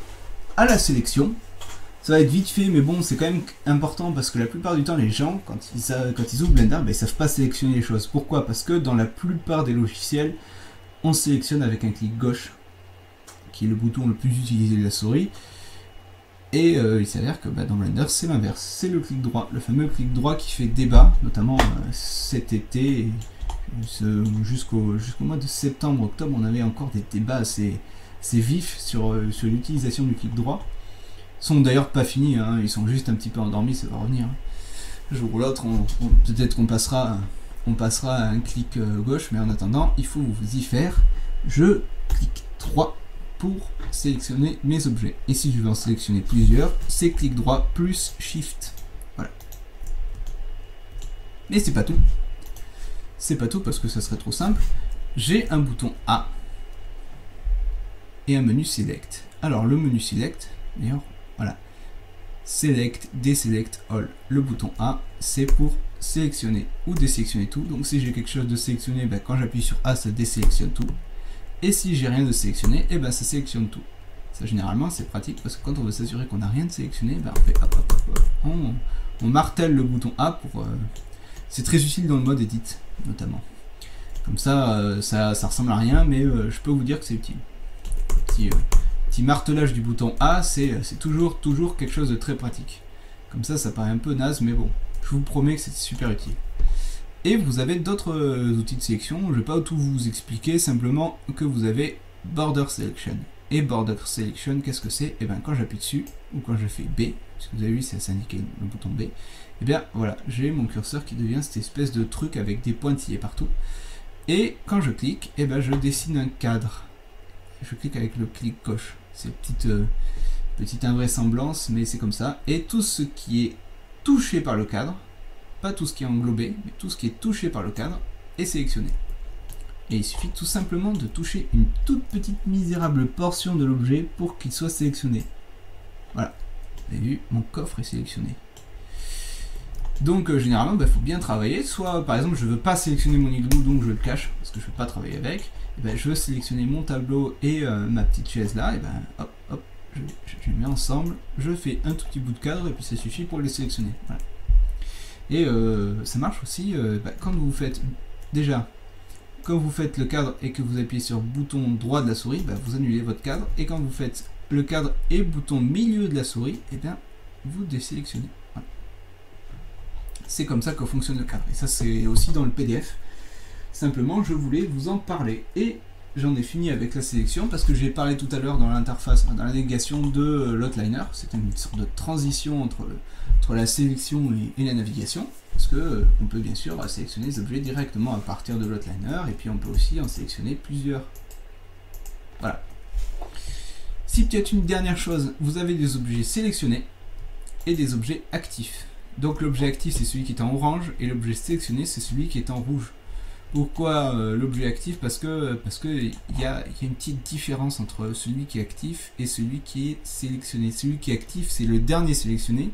à la sélection. Ça va être vite fait, mais bon, c'est quand même important parce que la plupart du temps, les gens, quand ils ouvrent Blender, ils savent pas sélectionner les choses. Pourquoi? Parce que dans la plupart des logiciels, on sélectionne avec un clic gauche, qui est le bouton le plus utilisé de la souris. Et il s'avère que dans Blender c'est l'inverse, c'est le clic droit, le fameux clic droit qui fait débat, notamment cet été, jusqu'au mois de septembre, octobre, on avait encore des débats assez vifs sur l'utilisation du clic droit. Ils sont d'ailleurs pas finis, hein, ils sont juste un petit peu endormis, ça va revenir. Un jour ou l'autre, peut-être qu'on passera à un clic gauche, mais en attendant, il faut vous y faire. Je clique 3 pour sélectionner mes objets. Et si je veux en sélectionner plusieurs, c'est clic droit plus shift. Voilà. Mais c'est pas tout. C'est pas tout parce que ça serait trop simple. J'ai un bouton A et un menu select. Alors le menu select, d'ailleurs, voilà. Select, deselect, all. Le bouton A, c'est pour sélectionner ou désélectionner tout. Donc si j'ai quelque chose de sélectionné, quand j'appuie sur A, ça désélectionne tout. Et si j'ai rien de sélectionné, ça sélectionne tout. Ça généralement c'est pratique parce que quand on veut s'assurer qu'on n'a rien de sélectionné, on fait on martèle le bouton A pour. C'est très utile dans le mode edit notamment. Comme ça, ça ressemble à rien, mais je peux vous dire que c'est utile. Petit martelage du bouton A, c'est toujours quelque chose de très pratique. Comme ça paraît un peu naze, mais bon, je vous promets que c'est super utile. Et vous avez d'autres outils de sélection, je ne vais pas tout vous expliquer, simplement que vous avez Border Selection. Et Border Selection, qu'est-ce que c'est? Et bien quand j'appuie dessus, ou quand je fais B, parce que vous avez vu, ça s'indique le bouton B, et bien voilà, j'ai mon curseur qui devient cette espèce de truc avec des pointillés partout. Et quand je clique, et bien je dessine un cadre. Je clique avec le clic gauche. C'est petite invraisemblance, mais c'est comme ça. Et tout ce qui est touché par le cadre, pas tout ce qui est englobé, mais tout ce qui est touché par le cadre est sélectionné. Et il suffit tout simplement de toucher une toute petite misérable portion de l'objet pour qu'il soit sélectionné. Voilà, vous avez vu, mon coffre est sélectionné. Donc généralement, il faut bien travailler. Soit par exemple, je ne veux pas sélectionner mon igloo, donc je le cache, parce que je ne veux pas travailler avec. Et ben, je veux sélectionner mon tableau et ma petite chaise là, et ben hop, hop, je les mets ensemble, je fais un tout petit bout de cadre, et puis ça suffit pour les sélectionner. Voilà. Et ça marche aussi quand vous faites, déjà, quand vous faites le cadre et que vous appuyez sur le bouton droit de la souris, vous annulez votre cadre, et quand vous faites le cadre et bouton milieu de la souris, et bien vous désélectionnez. Voilà. C'est comme ça que fonctionne le cadre, et ça c'est aussi dans le PDF. Simplement, je voulais vous en parler. Et j'en ai fini avec la sélection parce que j'ai parlé tout à l'heure dans l'interface, dans la navigation de l'outliner. C'était une sorte de transition entre la sélection et la navigation. Parce que on peut bien sûr sélectionner les objets directement à partir de l'outliner et puis on peut aussi en sélectionner plusieurs. Voilà. Si peut-être une dernière chose, vous avez des objets sélectionnés et des objets actifs. Donc l'objet actif c'est celui qui est en orange et l'objet sélectionné c'est celui qui est en rouge. Pourquoi l'objet actif? Parce que y a une petite différence entre celui qui est actif et celui qui est sélectionné. Celui qui est actif, c'est le dernier sélectionné.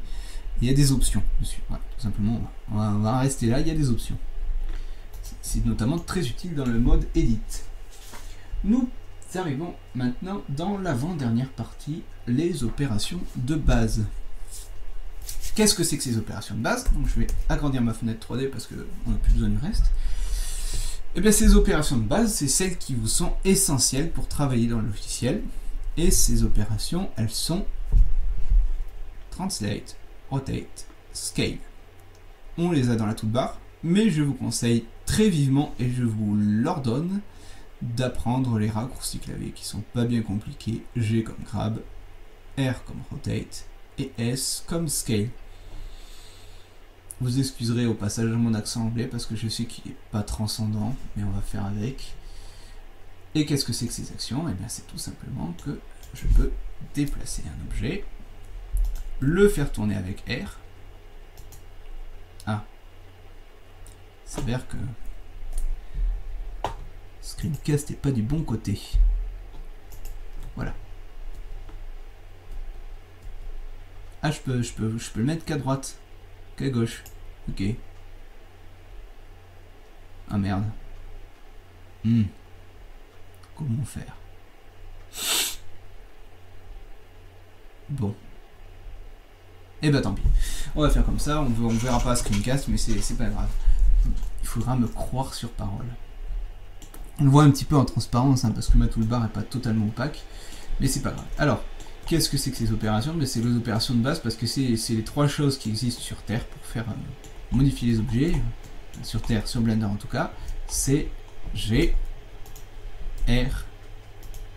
Il y a des options dessus. Voilà, tout simplement, on va en rester là, il y a des options. C'est notamment très utile dans le mode Edit. Nous arrivons maintenant dans l'avant-dernière partie, les opérations de base. Qu'est-ce que c'est que ces opérations de base? Donc je vais agrandir ma fenêtre 3D parce qu'on n'a plus besoin du reste. Et bien ces opérations de base, c'est celles qui vous sont essentielles pour travailler dans le logiciel. Et ces opérations, elles sont Translate, Rotate, Scale. On les a dans la toolbar, mais je vous conseille très vivement, et je vous l'ordonne, d'apprendre les raccourcis clavier qui sont pas bien compliqués. G comme Grab, R comme Rotate, et S comme Scale. Vous excuserez au passage mon accent anglais parce que je sais qu'il n'est pas transcendant, mais on va faire avec. Et qu'est-ce que c'est que ces actions? Et bien c'est tout simplement que je peux déplacer un objet, le faire tourner avec R. Ah, il s'avère que Screencast n'est pas du bon côté. Voilà. Ah, je peux le mettre qu'à droite. Qu'à gauche. Ok. Ah merde. Comment faire? Bon. Et bah tant pis. On va faire comme ça. On verra pas Screencast, mais c'est pas grave. Il faudra me croire sur parole. On le voit un petit peu en transparence, hein, parce que ma toolbar est pas totalement opaque. Mais c'est pas grave. Alors. Qu'est-ce que c'est que ces opérations? C'est les opérations de base parce que c'est les trois choses qui existent sur Terre pour faire modifier les objets, sur Terre, sur Blender en tout cas, c'est G, R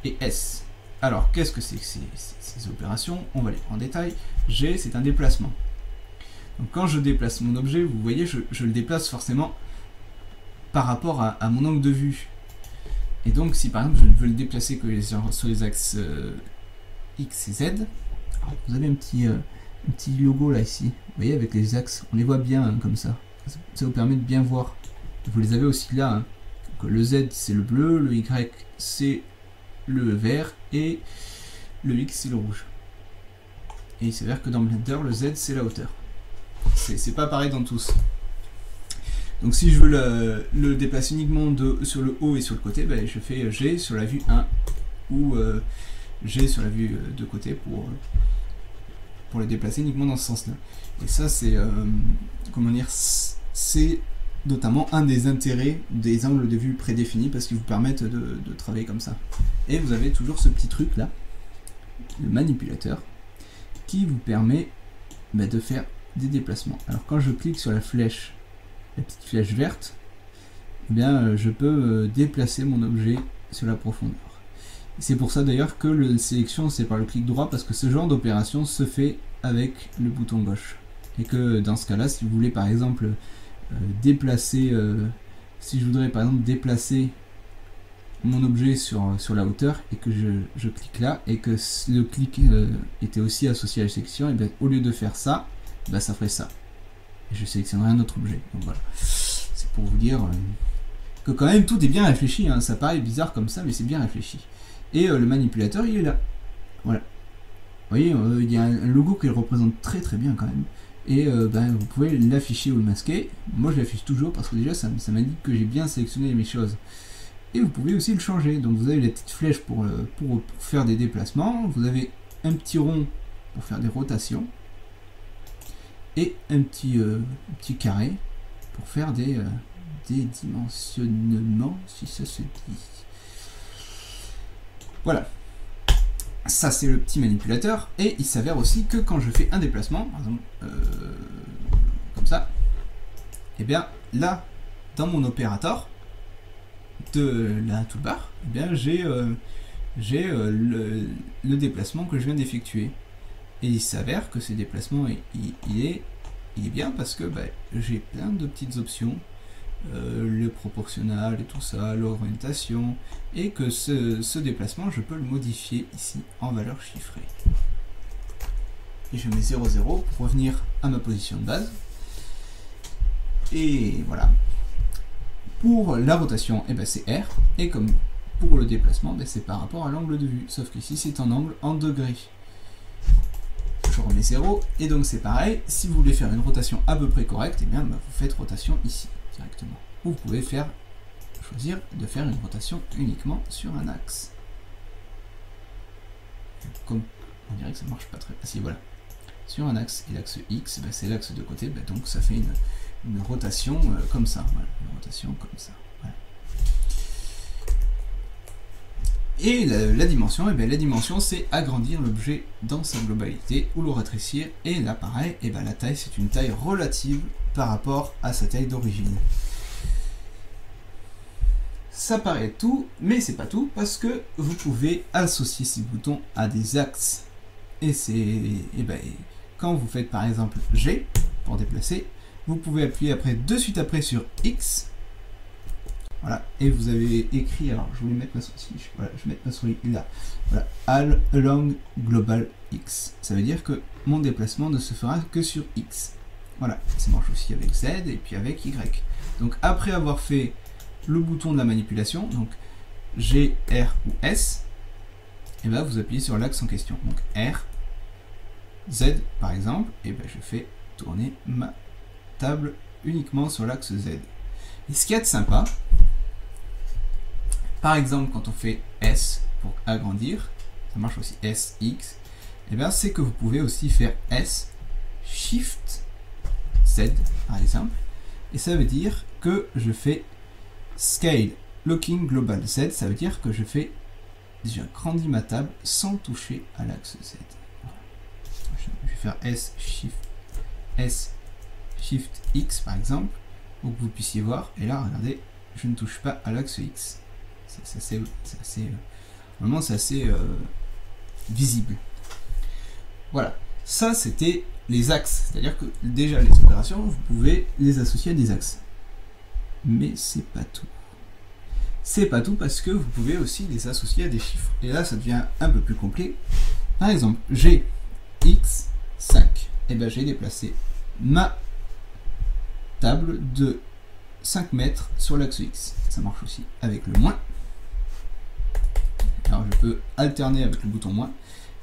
et S. Alors, qu'est-ce que c'est que ces opérations? On va les prendre en détail. G, c'est un déplacement. Donc quand je déplace mon objet, vous voyez, je le déplace forcément par rapport à mon angle de vue. Et donc, si par exemple je ne veux le déplacer que sur les axes X et Z, alors, vous avez un petit logo là ici, vous voyez, avec les axes, on les voit bien hein, comme ça. Ça vous permet de bien voir. Vous les avez aussi là. Hein. Donc, le Z c'est le bleu, le Y c'est le vert et le X c'est le rouge. Et il s'avère que dans Blender, le Z c'est la hauteur. C'est pas pareil dans tous. Donc si je veux le déplacer uniquement sur le haut et sur le côté, ben, je fais G sur la vue 1 ou G sur la vue de côté pour les déplacer uniquement dans ce sens-là. Et ça c'est, comment dire, c'est notamment un des intérêts des angles de vue prédéfinis parce qu'ils vous permettent de travailler comme ça. Et vous avez toujours ce petit truc là, le manipulateur, qui vous permet de faire des déplacements. Alors quand je clique sur la flèche, la petite flèche verte, eh bien, je peux déplacer mon objet sur la profondeur. C'est pour ça d'ailleurs que le sélection c'est par le clic droit, parce que ce genre d'opération se fait avec le bouton gauche. Et que dans ce cas-là, si vous voulez par exemple déplacer, si je voudrais par exemple déplacer mon objet sur la hauteur et que je clique là et que le clic était aussi associé à la sélection, et bien au lieu de faire ça, ça ferait ça. Et je sélectionnerai un autre objet. Donc voilà, c'est pour vous dire que quand même tout est bien réfléchi, hein. Ça paraît bizarre comme ça, mais c'est bien réfléchi. Et le manipulateur, il est là. Voilà. Vous voyez, il y a un logo qui le représente très très bien quand même. Et vous pouvez l'afficher ou le masquer. Moi je l'affiche toujours parce que déjà ça m'indique que j'ai bien sélectionné mes choses. Et vous pouvez aussi le changer. Donc vous avez la petite flèche pour faire des déplacements. Vous avez un petit rond pour faire des rotations. Et un petit carré pour faire des dimensionnements, si ça se dit. Voilà. Ça c'est le petit manipulateur. Et il s'avère aussi que quand je fais un déplacement, par exemple, comme ça, et bien là, dans mon opérateur de la toolbar, eh bien j'ai le déplacement que je viens d'effectuer. Et il s'avère que ce déplacement il est bien parce que j'ai plein de petites options, le proportionnel et tout ça, l'orientation, et que ce déplacement je peux le modifier ici en valeur chiffrée. Et je mets 0,0 pour revenir à ma position de base. Et voilà. Pour la rotation, c'est R, et comme pour le déplacement, c'est par rapport à l'angle de vue, sauf qu'ici c'est en angle en degrés. Je remets 0, et donc c'est pareil, si vous voulez faire une rotation à peu près correcte, vous faites rotation ici, directement. Ou vous pouvez choisir de faire une rotation uniquement sur un axe. Comme on dirait que ça marche pas très... Ah si, voilà. Sur un axe, et l'axe X, c'est l'axe de côté, donc ça fait une rotation comme ça, voilà, une rotation comme ça. Voilà. Et la dimension, la dimension c'est agrandir l'objet dans sa globalité ou le rétrécir, et là pareil, la taille c'est une taille relative par rapport à sa taille d'origine. Ça paraît tout, mais c'est pas tout, parce que vous pouvez associer ces boutons à des axes. Et c'est quand vous faites par exemple G pour déplacer, vous pouvez appuyer de suite après sur X. Voilà, et vous avez écrit, alors je vais mettre ma souris, voilà, je vais mettre ma souris là, voilà, all along global X. Ça veut dire que mon déplacement ne se fera que sur X. Voilà, ça marche aussi avec Z et puis avec Y. Donc après avoir fait le bouton de la manipulation, donc G, R ou S, et vous appuyez sur l'axe en question. Donc R, Z par exemple, et je fais tourner ma table uniquement sur l'axe Z. Et ce qu'il y a de sympa, par exemple quand on fait S pour agrandir, ça marche aussi S, X, c'est que vous pouvez aussi faire S, Shift, Z par exemple, et ça veut dire que je fais Scale Locking Global Z, ça veut dire que je grandis ma table sans toucher à l'axe Z. Voilà. Je vais faire S, Shift X par exemple, pour que vous puissiez voir, et là regardez, je ne touche pas à l'axe X. Normalement c'est assez visible. Voilà, ça c'était les axes, c'est à dire que déjà les opérations vous pouvez les associer à des axes, mais c'est pas tout. C'est pas tout parce que vous pouvez aussi les associer à des chiffres, et là ça devient un peu plus complet. Par exemple G X 5, j'ai déplacé ma table de 5 mètres sur l'axe X. Ça marche aussi avec le moins. Alors je peux alterner avec le bouton moins,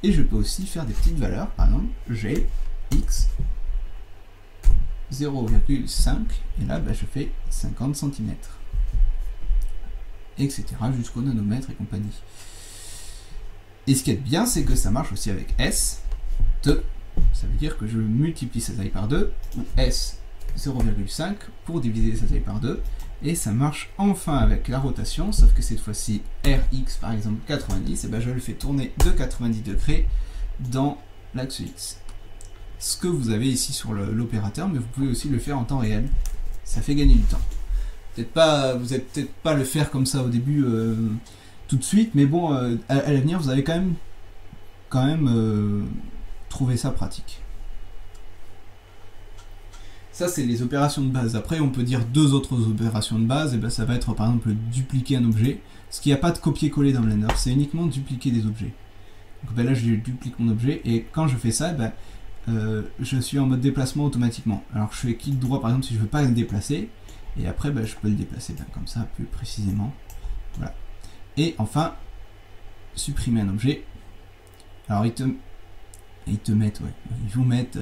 et je peux aussi faire des petites valeurs, par exemple G, X, 0,5, et là je fais 50 cm, etc. jusqu'au nanomètre et compagnie. Et ce qui est bien, c'est que ça marche aussi avec S, 2, ça veut dire que je multiplie sa taille par 2, ou S, 0,5 pour diviser sa taille par 2, et ça marche enfin avec la rotation, sauf que cette fois-ci Rx par exemple 90, je le fais tourner de 90 degrés dans l'axe X. ce que vous avez ici sur l'opérateur, mais vous pouvez aussi le faire en temps réel. Ça fait gagner du temps. Vous n'allez peut-être pas le faire comme ça au début tout de suite, mais bon, à l'avenir, vous allez quand même trouver ça pratique. Ça, c'est les opérations de base. Après, on peut dire deux autres opérations de base. Et ben, ça va être par exemple dupliquer un objet. Parce qu'il n'y a pas de copier-coller dans Blender, c'est uniquement dupliquer des objets. Donc ben là, je duplique mon objet. Et quand je fais ça, ben, je suis en mode déplacement automatiquement. Alors, je fais clic droit par exemple si je ne veux pas le déplacer. Et après, ben, je peux le déplacer ben, comme ça, plus précisément. Voilà. Et enfin, supprimer un objet. Alors, ils te mettent, ouais. Ils vous mettent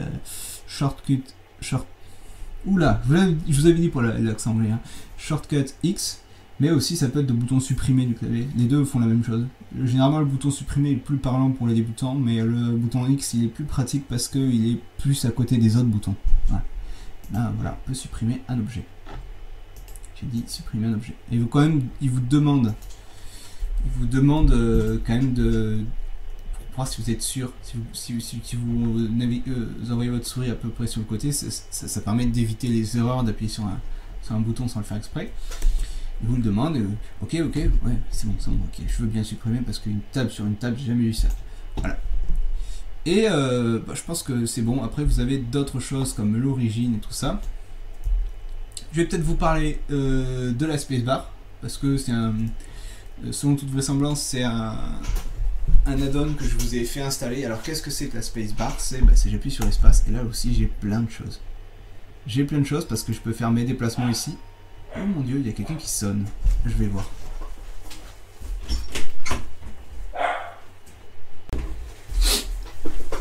Oula, je vous avais dit pour l'accent anglais, hein. Shortcut X, mais aussi ça peut être le bouton supprimer du clavier. Les deux font la même chose. Généralement, le bouton supprimer est plus parlant pour les débutants, mais le bouton X il est plus pratique parce qu'il est plus à côté des autres boutons. Voilà. Là, voilà, on peut supprimer un objet. J'ai dit supprimer un objet. Et quand même, il vous demande quand même pour voir si vous êtes sûr, si vous envoyez votre souris à peu près sur le côté, ça permet d'éviter les erreurs d'appuyer sur un bouton sans le faire exprès. Il vous le demande, ok, ouais, c'est bon, ok, je veux bien supprimer parce qu'une table sur une table, j'ai jamais vu ça. Voilà. Et je pense que c'est bon. Après, vous avez d'autres choses comme l'origine et tout ça. Je vais peut-être vous parler de la spacebar parce que c'est selon toute vraisemblance, c'est un add-on que je vous ai fait installer. Alors qu'est-ce que c'est que la spacebar? C'est j'appuie sur espace et là aussi j'ai plein de choses. J'ai plein de choses parce que je peux faire mes déplacements ici. Oh mon dieu, il y a quelqu'un qui sonne. Je vais voir.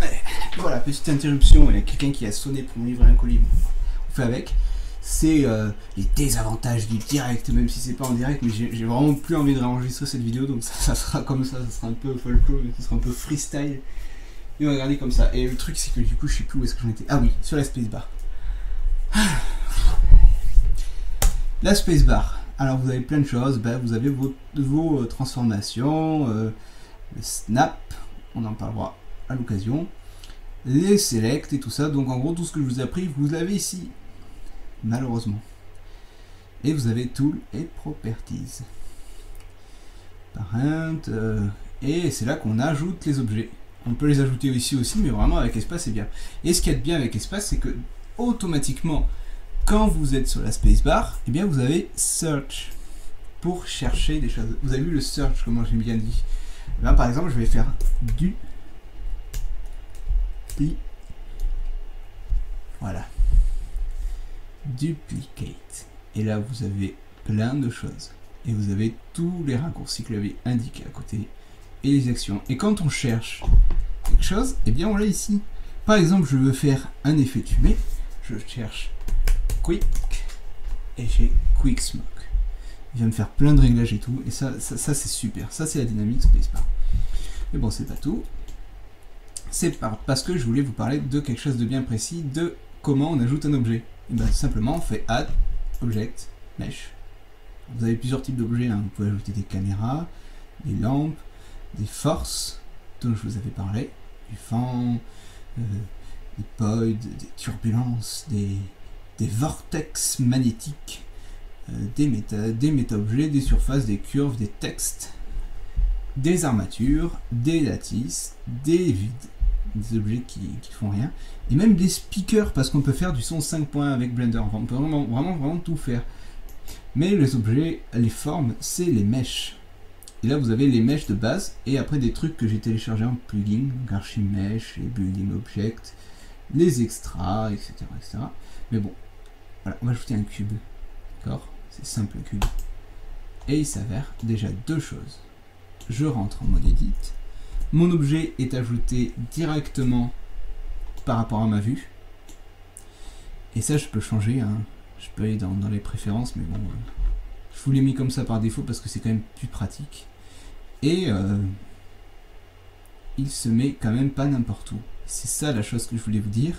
Allez, voilà, petite interruption. Il y a quelqu'un qui a sonné pour me livrer un colis. On fait avec. C'est les désavantages du direct, même si c'est pas en direct, mais j'ai vraiment plus envie de réenregistrer cette vidéo, donc ça sera comme ça sera un peu folklore, ça sera un peu freestyle. Et on va regarder comme ça. Et le truc c'est que du coup je sais plus où est-ce que j'en étais. Ah oui, sur la spacebar. La spacebar. Alors vous avez plein de choses, vous avez vos transformations, le snap, on en parlera à l'occasion, les select et tout ça, donc en gros tout ce que je vous ai appris, vous l'avez ici. Malheureusement. Et vous avez Tool et Properties. Parent, et c'est là qu'on ajoute les objets. On peut les ajouter ici aussi, mais vraiment avec espace c'est bien. Et ce qu'il y a de bien avec espace, c'est que automatiquement, quand vous êtes sur la spacebar, eh bien vous avez Search pour chercher des choses. Vous avez vu le Search, comment j'ai bien dit. Là, par exemple, je vais faire du voilà. Duplicate. Et là, vous avez plein de choses. Et vous avez tous les raccourcis clavier indiqués à côté et les actions. Et quand on cherche quelque chose, eh bien on l'a ici. Par exemple, je veux faire un effet de fumée. Je cherche Quick et j'ai Quick Smoke. Il va me faire plein de réglages et tout. Et ça c'est super. Ça, c'est la dynamique spacebar. Mais bon, c'est pas tout. C'est parce que je voulais vous parler de quelque chose de bien précis, de comment on ajoute un objet. Et bien, simplement, on fait Add, Object, Mesh. Vous avez plusieurs types d'objets. Hein. Vous pouvez ajouter des caméras, des lampes, des forces, dont je vous avais parlé, du vent, des voids, des turbulences, des vortex magnétiques, des méta-objets, des surfaces, des curves, des textes, des armatures, des lattices, des vides, des objets qui font rien, et même des speakers, parce qu'on peut faire du son 5 points avec Blender. Enfin, on peut vraiment tout faire. Mais les objets, les formes, c'est les meshes. Et là, vous avez les meshes de base, et après des trucs que j'ai téléchargés en plugin, donc Archimesh, les Building Objects, les extras, etc., etc. Mais bon, voilà, on va ajouter un cube. D'accord? C'est simple, un cube. Et il s'avère déjà deux choses. Je rentre en mode edit. Mon objet est ajouté directement par rapport à ma vue. Et ça, je peux changer. Hein. Je peux aller dans les préférences, mais bon, je vous l'ai mis comme ça par défaut parce que c'est quand même plus pratique. Et il se met quand même pas n'importe où. C'est ça la chose que je voulais vous dire.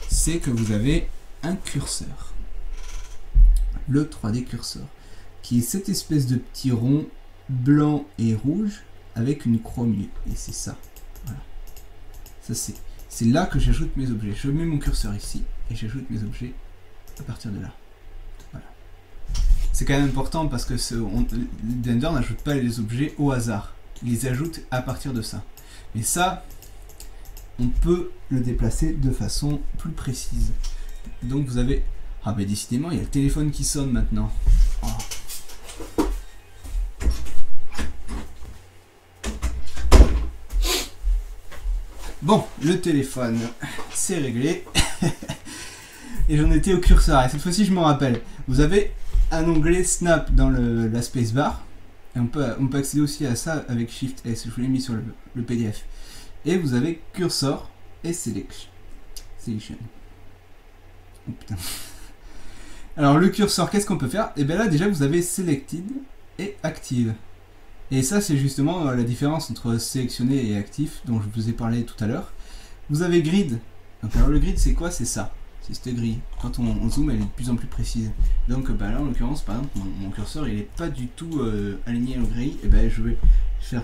C'est que vous avez un curseur. Le 3D curseur. Qui est cette espèce de petit rond blanc et rouge avec une croix au milieu. Et c'est ça. Voilà. Ça c'est c'est là que j'ajoute mes objets. Je mets mon curseur ici et j'ajoute mes objets à partir de là. Voilà. C'est quand même important parce que Blender n'ajoute pas les objets au hasard. Il les ajoute à partir de ça. Mais ça, on peut le déplacer de façon plus précise. Donc vous avez... Ah ben décidément, il y a le téléphone qui sonne maintenant. Oh. Bon, le téléphone, c'est réglé. Et j'en étais au curseur. Et cette fois-ci, je m'en rappelle. Vous avez un onglet Snap dans la spacebar. Et on peut accéder aussi à ça avec Shift S. Je vous l'ai mis sur le PDF. Et vous avez Cursor et Selection. Oh putain. Alors le curseur, qu'est-ce qu'on peut faire? Et bien là, déjà, vous avez Selected et Active. Et ça, c'est justement la différence entre sélectionné et actif, dont je vous ai parlé tout à l'heure. Vous avez Grid. Donc alors le grid, c'est quoi? C'est ça. C'est cette grille. Quand on zoome, elle est de plus en plus précise. Donc bah, là, en l'occurrence, par exemple, mon curseur, il n'est pas du tout aligné à la grille. Et ben je vais faire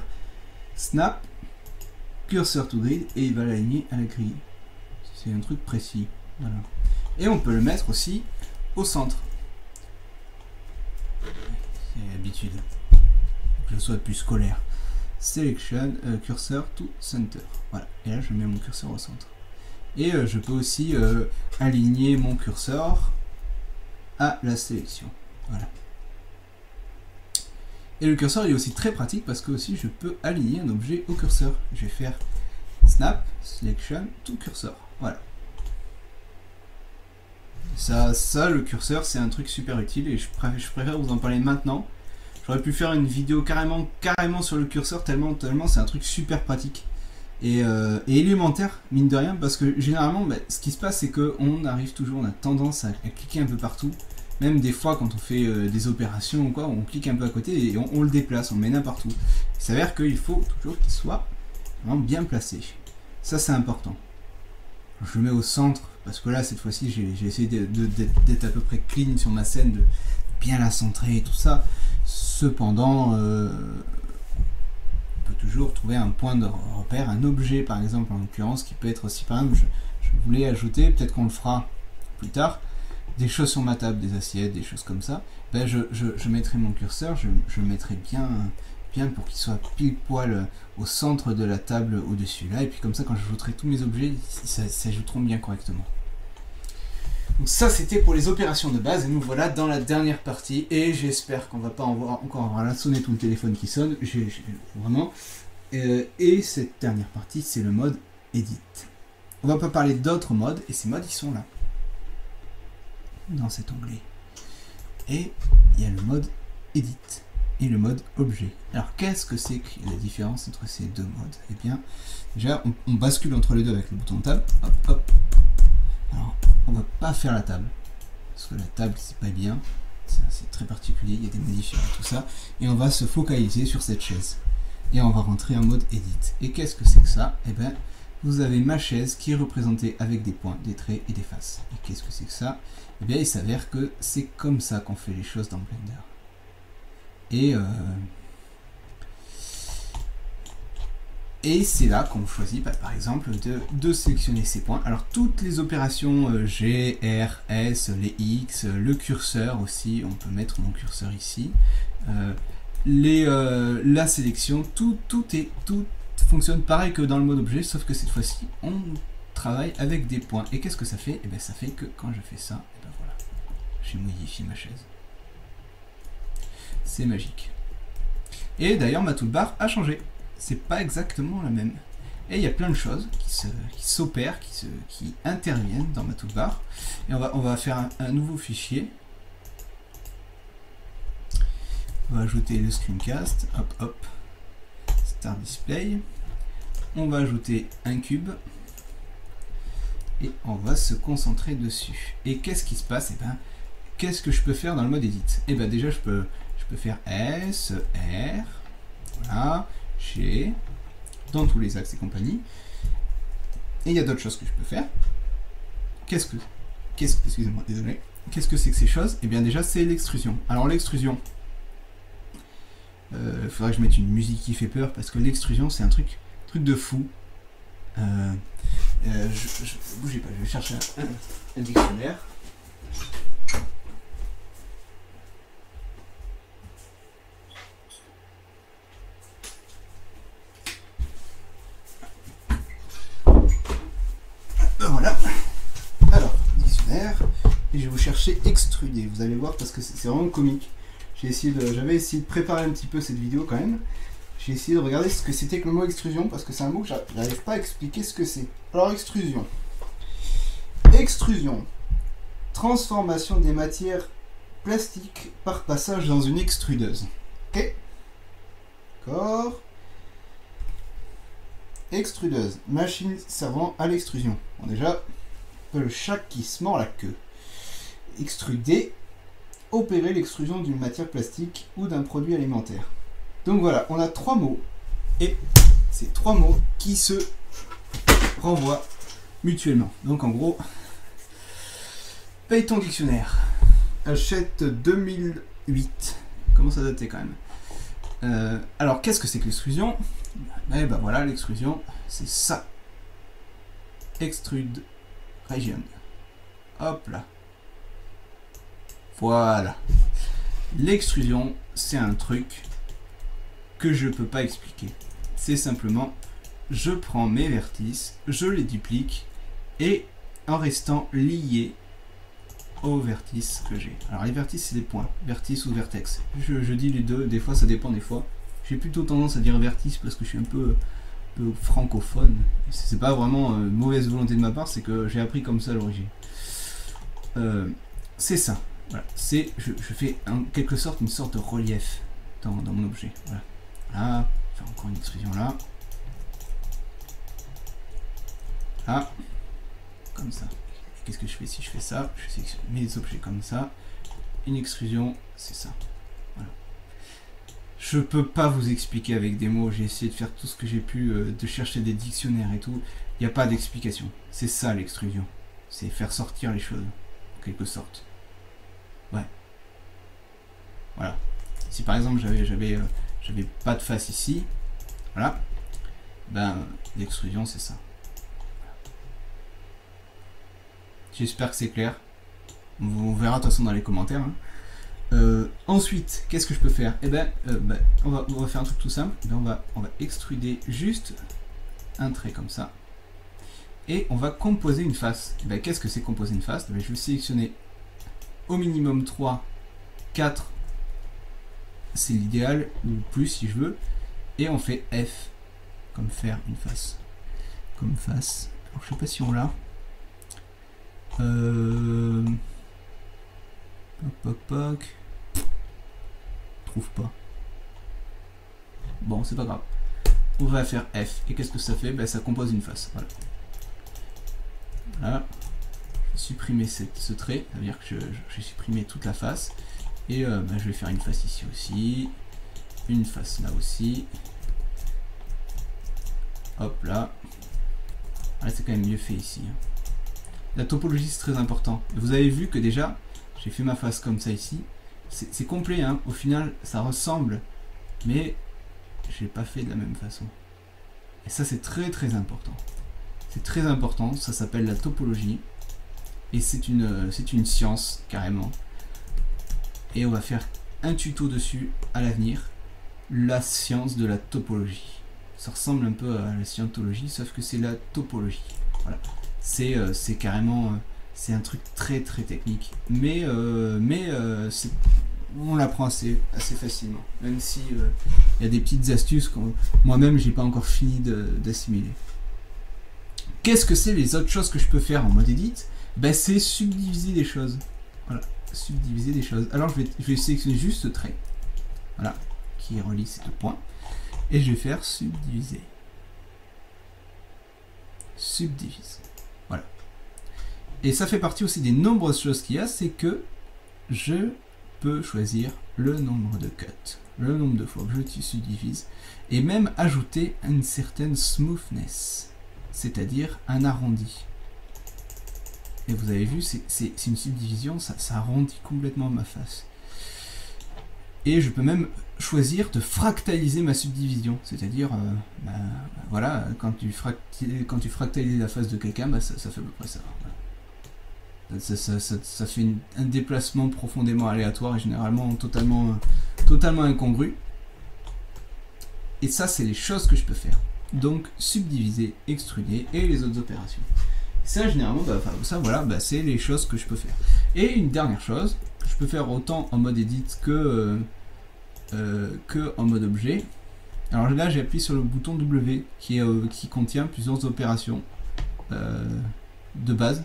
Snap, Cursor to Grid, et il va l'aligner à la grille. C'est un truc précis. Voilà. Et on peut le mettre aussi au centre. C'est l'habitude. Que je sois plus scolaire. Selection, Cursor to Center. Voilà. Et là, je mets mon curseur au centre. Et je peux aussi aligner mon curseur à la sélection. Voilà. Et le curseur il est aussi très pratique parce que aussi je peux aligner un objet au curseur. Je vais faire Snap, Selection, to Cursor. Voilà. Ça le curseur, c'est un truc super utile et je préfère vous en parler maintenant. J'aurais pu faire une vidéo carrément sur le curseur tellement c'est un truc super pratique. Et élémentaire, mine de rien, parce que généralement, bah, ce qui se passe, c'est qu'on arrive toujours, on a tendance à cliquer un peu partout. Même des fois, quand on fait des opérations ou quoi, on clique un peu à côté et on le déplace, on le met n'importe où. Il s'avère qu'il faut toujours qu'il soit vraiment bien placé. Ça, c'est important. Je le mets au centre, parce que là, cette fois-ci, j'ai essayé d'être à peu près clean sur ma scène, de bien la centrer et tout ça. Cependant... peut toujours trouver un point de repère, un objet par exemple en l'occurrence qui peut être aussi, par exemple je voulais ajouter, peut-être qu'on le fera plus tard, des choses sur ma table, des assiettes, des choses comme ça, ben je mettrai mon curseur, je le mettrai bien pour qu'il soit pile poil au centre de la table au-dessus là, et puis comme ça quand j'ajouterai tous mes objets, ils s'ajouteront bien correctement. Donc ça c'était pour les opérations de base et nous voilà dans la dernière partie et j'espère qu'on va pas encore avoir la sonner tout le téléphone qui sonne, vraiment. Et cette dernière partie c'est le mode Edit. On va pas parler d'autres modes et ces modes ils sont là, dans cet onglet. Et il y a le mode Edit et le mode Objet. Alors qu'est-ce que c'est que la différence entre ces deux modes? Eh bien déjà on bascule entre les deux avec le bouton Tab, hop hop. Alors, on va pas faire la table, parce que la table c'est pas bien, c'est très particulier, il y a des modifiers et tout ça, et on va se focaliser sur cette chaise, et on va rentrer en mode Edit. Et qu'est-ce que c'est que ça? Eh bien, vous avez ma chaise qui est représentée avec des points, des traits et des faces. Et qu'est-ce que c'est que ça? Eh bien, il s'avère que c'est comme ça qu'on fait les choses dans Blender. Et c'est là qu'on choisit par exemple de sélectionner ces points. Alors toutes les opérations G, R, S, les X, le curseur aussi, on peut mettre mon curseur ici. La sélection, tout fonctionne pareil que dans le mode objet, sauf que cette fois-ci on travaille avec des points. Et qu'est-ce que ça fait? Et bien ça fait que quand je fais ça, et ben voilà, j'ai modifié ma chaise. C'est magique. Et d'ailleurs ma toolbar a changé. C'est pas exactement la même. Et il y a plein de choses qui s'opèrent, qui interviennent dans ma toolbar. Et on va faire un nouveau fichier. On va ajouter le screencast, hop hop, start display. On va ajouter un cube. Et on va se concentrer dessus. Et qu'est-ce qui se passe? Et ben, qu'est-ce que je peux faire dans le mode edit? Et ben déjà je peux faire S, R, voilà. G, dans tous les axes et compagnie. Et il y a d'autres choses que je peux faire. Excusez-moi, désolé. Qu'est-ce que c'est que ces choses? Et bien déjà c'est l'extrusion. Alors l'extrusion, faudrait que je mette une musique qui fait peur parce que l'extrusion c'est un truc de fou. Bougez pas, je vais chercher un dictionnaire. Voilà. Alors, dictionnaire. Et je vais vous chercher extrudé. Vous allez voir parce que c'est vraiment comique. J'avais essayé de préparer un petit peu cette vidéo quand même. J'ai essayé de regarder ce que c'était que le mot extrusion parce que c'est un mot que j'arrive pas à expliquer ce que c'est. Alors extrusion. Extrusion. Transformation des matières plastiques par passage dans une extrudeuse. Ok. D'accord. Extrudeuse. Machine servant à l'extrusion. Bon déjà, le chat qui se mord la queue. Extruder. Opérer l'extrusion d'une matière plastique ou d'un produit alimentaire. Donc voilà, on a 3 mots, et ces 3 mots qui se renvoient mutuellement. Donc en gros, paye ton dictionnaire, achète 2008, commence à dater quand même. Alors qu'est-ce que c'est que l'extrusion? Eh ben voilà, l'extrusion, c'est ça. Extrude region. Hop là. Voilà. L'extrusion, c'est un truc que je peux pas expliquer. C'est simplement, je prends mes vertices, je les duplique, et en restant lié aux vertices que j'ai. Alors les vertices, c'est des points, vertices ou vertex. Je dis les deux, des fois ça dépend des fois. J'ai plutôt tendance à dire vertice parce que je suis un peu francophone. C'est pas vraiment mauvaise volonté de ma part, c'est que j'ai appris comme ça à l'origine. C'est ça. Voilà, je fais en quelque sorte une sorte de relief dans mon objet. Voilà. Là, je vais faire encore une extrusion là. Là, comme ça. Qu'est-ce que je fais si je fais ça? Je sélectionne mes objets comme ça. Une extrusion, c'est ça. Voilà. Je peux pas vous expliquer avec des mots. J'ai essayé de faire tout ce que j'ai pu, de chercher des dictionnaires et tout. Il n'y a pas d'explication. C'est ça l'extrusion. C'est faire sortir les choses, en quelque sorte. Ouais. Voilà. Si par exemple j'avais pas de face ici, voilà, ben l'extrusion c'est ça. J'espère que c'est clair. On verra de toute façon dans les commentaires. Hein. Ensuite, qu'est-ce que je peux faire? Eh ben, on va faire un truc tout simple. Eh ben, on va extruder juste un trait comme ça. Et on va composer une face. Eh ben, qu'est-ce que c'est composer une face? Eh ben, je vais sélectionner au minimum 3, 4, c'est l'idéal, ou plus si je veux, et on fait F, comme faire une face. Comme face. Alors, je sais pas si on l'a. Trouve pas. Bon, c'est pas grave. On va faire F. Et qu'est-ce que ça fait? Ben, ça compose une face. Voilà. Voilà. Supprimer ce trait, ça veut dire que j'ai supprimé toute la face, et je vais faire une face ici aussi, une face là aussi, hop là, là c'est quand même mieux fait ici. La topologie c'est très important. Vous avez vu que déjà j'ai fait ma face comme ça ici, c'est complet hein, au final ça ressemble, mais j'ai pas fait de la même façon, et ça c'est très important. C'est très important, ça s'appelle la topologie. Et c'est une science carrément. Et on va faire un tuto dessus à l'avenir. La science de la topologie. Ça ressemble un peu à la scientologie, sauf que c'est la topologie. Voilà. C'est carrément, c'est un truc très technique. Mais on l'apprend assez facilement. Même si il y a des petites astuces que moi-même j'ai pas encore fini d'assimiler. Qu'est-ce que c'est les autres choses que je peux faire en mode edit? Ben, c'est subdiviser des choses. Voilà, subdiviser des choses. Alors je vais sélectionner juste ce trait. Voilà, qui relie ces deux points. Et je vais faire subdiviser. Subdivise. Voilà. Et ça fait partie aussi des nombreuses choses qu'il y a, c'est que je peux choisir le nombre de cuts, le nombre de fois que je subdivise, et même ajouter une certaine smoothness, c'est-à-dire un arrondi. Et vous avez vu, c'est une subdivision, ça arrondit complètement ma face. Et je peux même choisir de fractaliser ma subdivision, c'est-à-dire, voilà, quand tu fractalises la face de quelqu'un, ça fait à peu près ça. Voilà. Ça fait un déplacement profondément aléatoire et généralement totalement incongru. Et ça, c'est les choses que je peux faire. Donc, subdiviser, extruder et les autres opérations. Ça, généralement, c'est les choses que je peux faire. Et une dernière chose, que je peux faire autant en mode edit que en mode objet. Alors là, j'ai appuyé sur le bouton W qui contient plusieurs opérations de base.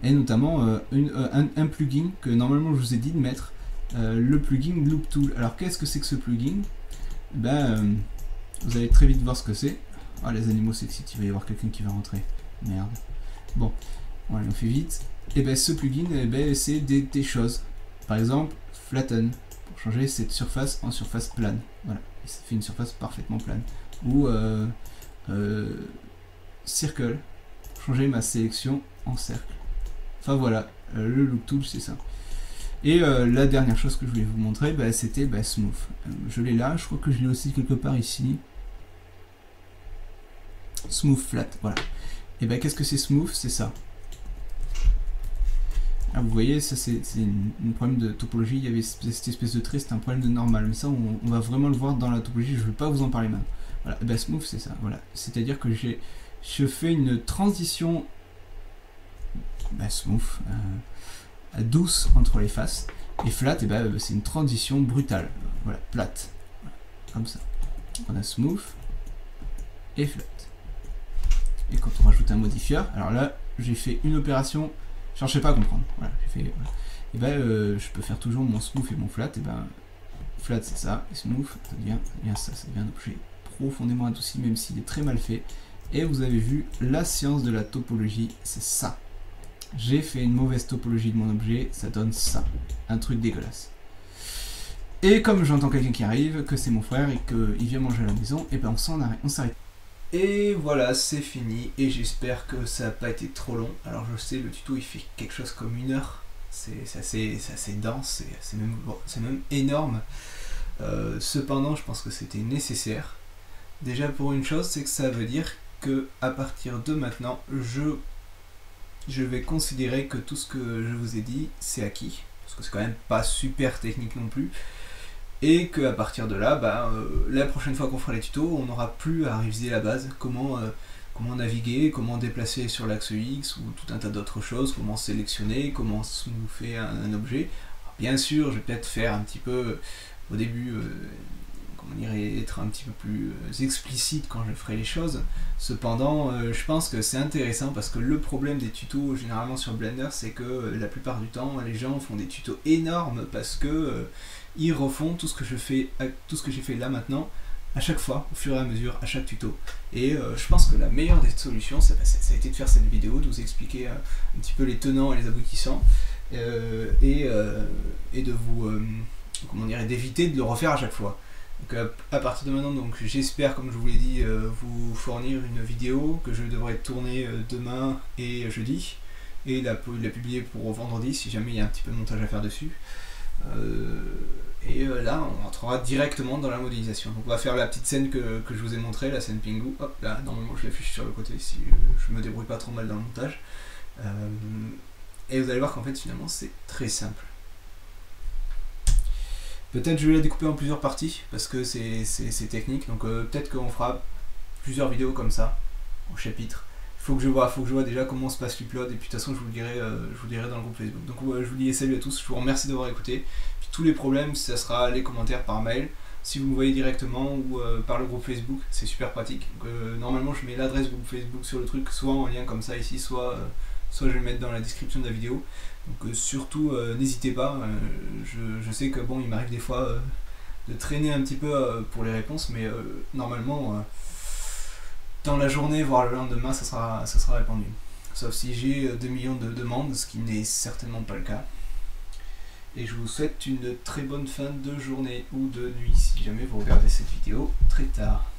Et notamment un plugin que normalement je vous ai dit de mettre, le plugin Loop Tool. Alors qu'est-ce que c'est que ce plugin? Vous allez très vite voir ce que c'est. Ah, les animaux s'excitent, il va y avoir quelqu'un qui va rentrer. Merde. Bon, voilà, on fait vite. Et ce plugin, c'est des choses. Par exemple, flatten, pour changer cette surface en surface plane. Voilà, et ça fait une surface parfaitement plane. Ou circle, pour changer ma sélection en cercle. Enfin voilà, le Loop Tool, c'est ça. Et la dernière chose que je voulais vous montrer, c'était Smooth. Je l'ai là, je crois que je l'ai aussi quelque part ici. Smooth Flat, voilà. Et qu'est-ce que c'est Smooth? C'est ça. Ah, vous voyez, ça c'est un problème de topologie. Il y avait cette espèce de trait, c'était un problème de normal. Mais ça, on va vraiment le voir dans la topologie. Je ne vais pas vous en parler maintenant. Voilà, Smooth, c'est ça. Voilà. C'est-à-dire que je fais une transition smooth, douce entre les faces. Et flat, c'est une transition brutale. Voilà, plate. Voilà, comme ça. On a smooth et flat. Et quand on rajoute un modifieur, alors là, j'ai fait une opération, je cherchais pas à comprendre. Voilà, j'ai fait. Voilà. Et je peux faire toujours mon smooth et mon flat. Et flat c'est ça, et smooth, ça devient ça devient un objet profondément adouci, même s'il est très mal fait. Et vous avez vu, la science de la topologie, c'est ça. J'ai fait une mauvaise topologie de mon objet, ça donne ça. Un truc dégueulasse. Et comme j'entends quelqu'un qui arrive, que c'est mon frère et qu'il vient manger à la maison, et on s'arrête. Et voilà, c'est fini, et j'espère que ça n'a pas été trop long. Alors je sais, le tuto il fait quelque chose comme 1 heure, c'est assez dense, c'est même énorme. Cependant, je pense que c'était nécessaire. Déjà pour une chose, c'est que ça veut dire que à partir de maintenant, je vais considérer que tout ce que je vous ai dit, c'est acquis, parce que c'est quand même pas super technique non plus. Et qu'à partir de là, la prochaine fois qu'on fera les tutos, on n'aura plus à réviser la base, comment naviguer, comment déplacer sur l'axe X ou tout un tas d'autres choses, comment sélectionner, comment smoother un objet. Alors, bien sûr, je vais peut-être faire un petit peu, au début, être un petit peu plus explicite quand je ferai les choses. Cependant, je pense que c'est intéressant parce que le problème des tutos généralement sur Blender, c'est que la plupart du temps, les gens font des tutos énormes parce que ils refont tout ce que j'ai fait là maintenant à chaque fois, au fur et à mesure, à chaque tuto. Et je pense que la meilleure des solutions, ça a été de faire cette vidéo, de vous expliquer un petit peu les tenants et les aboutissants, et de vous, d'éviter de le refaire à chaque fois. Donc à partir de maintenant, j'espère, comme je vous l'ai dit, vous fournir une vidéo que je devrais tourner demain et jeudi, et la publier pour vendredi si jamais il y a un petit peu de montage à faire dessus. Là on rentrera directement dans la modélisation. Donc on va faire la petite scène que je vous ai montrée, la scène Pingu. Hop là, normalement je l'affiche sur le côté si je me débrouille pas trop mal dans le montage. Et vous allez voir qu'en fait finalement c'est très simple. Peut-être je vais la découper en plusieurs parties parce que c'est technique, donc peut-être qu'on fera plusieurs vidéos comme ça, en chapitre. Faut que je vois déjà comment se passe l'upload, et puis de toute façon je vous le dirai dans le groupe Facebook. Donc je vous dis salut à tous, je vous remercie d'avoir écouté. Puis tous les problèmes, ça sera les commentaires par mail, si vous me voyez directement, ou par le groupe Facebook, c'est super pratique. Donc, normalement je mets l'adresse groupe Facebook sur le truc, soit en lien comme ça ici, soit je vais le mettre dans la description de la vidéo. Donc surtout n'hésitez pas, je sais que bon, il m'arrive des fois de traîner un petit peu pour les réponses, mais normalement dans la journée, voire le lendemain, ça sera répandu. Sauf si j'ai 2 millions de demandes, ce qui n'est certainement pas le cas. Et je vous souhaite une très bonne fin de journée ou de nuit si jamais vous regardez cette vidéo très tard.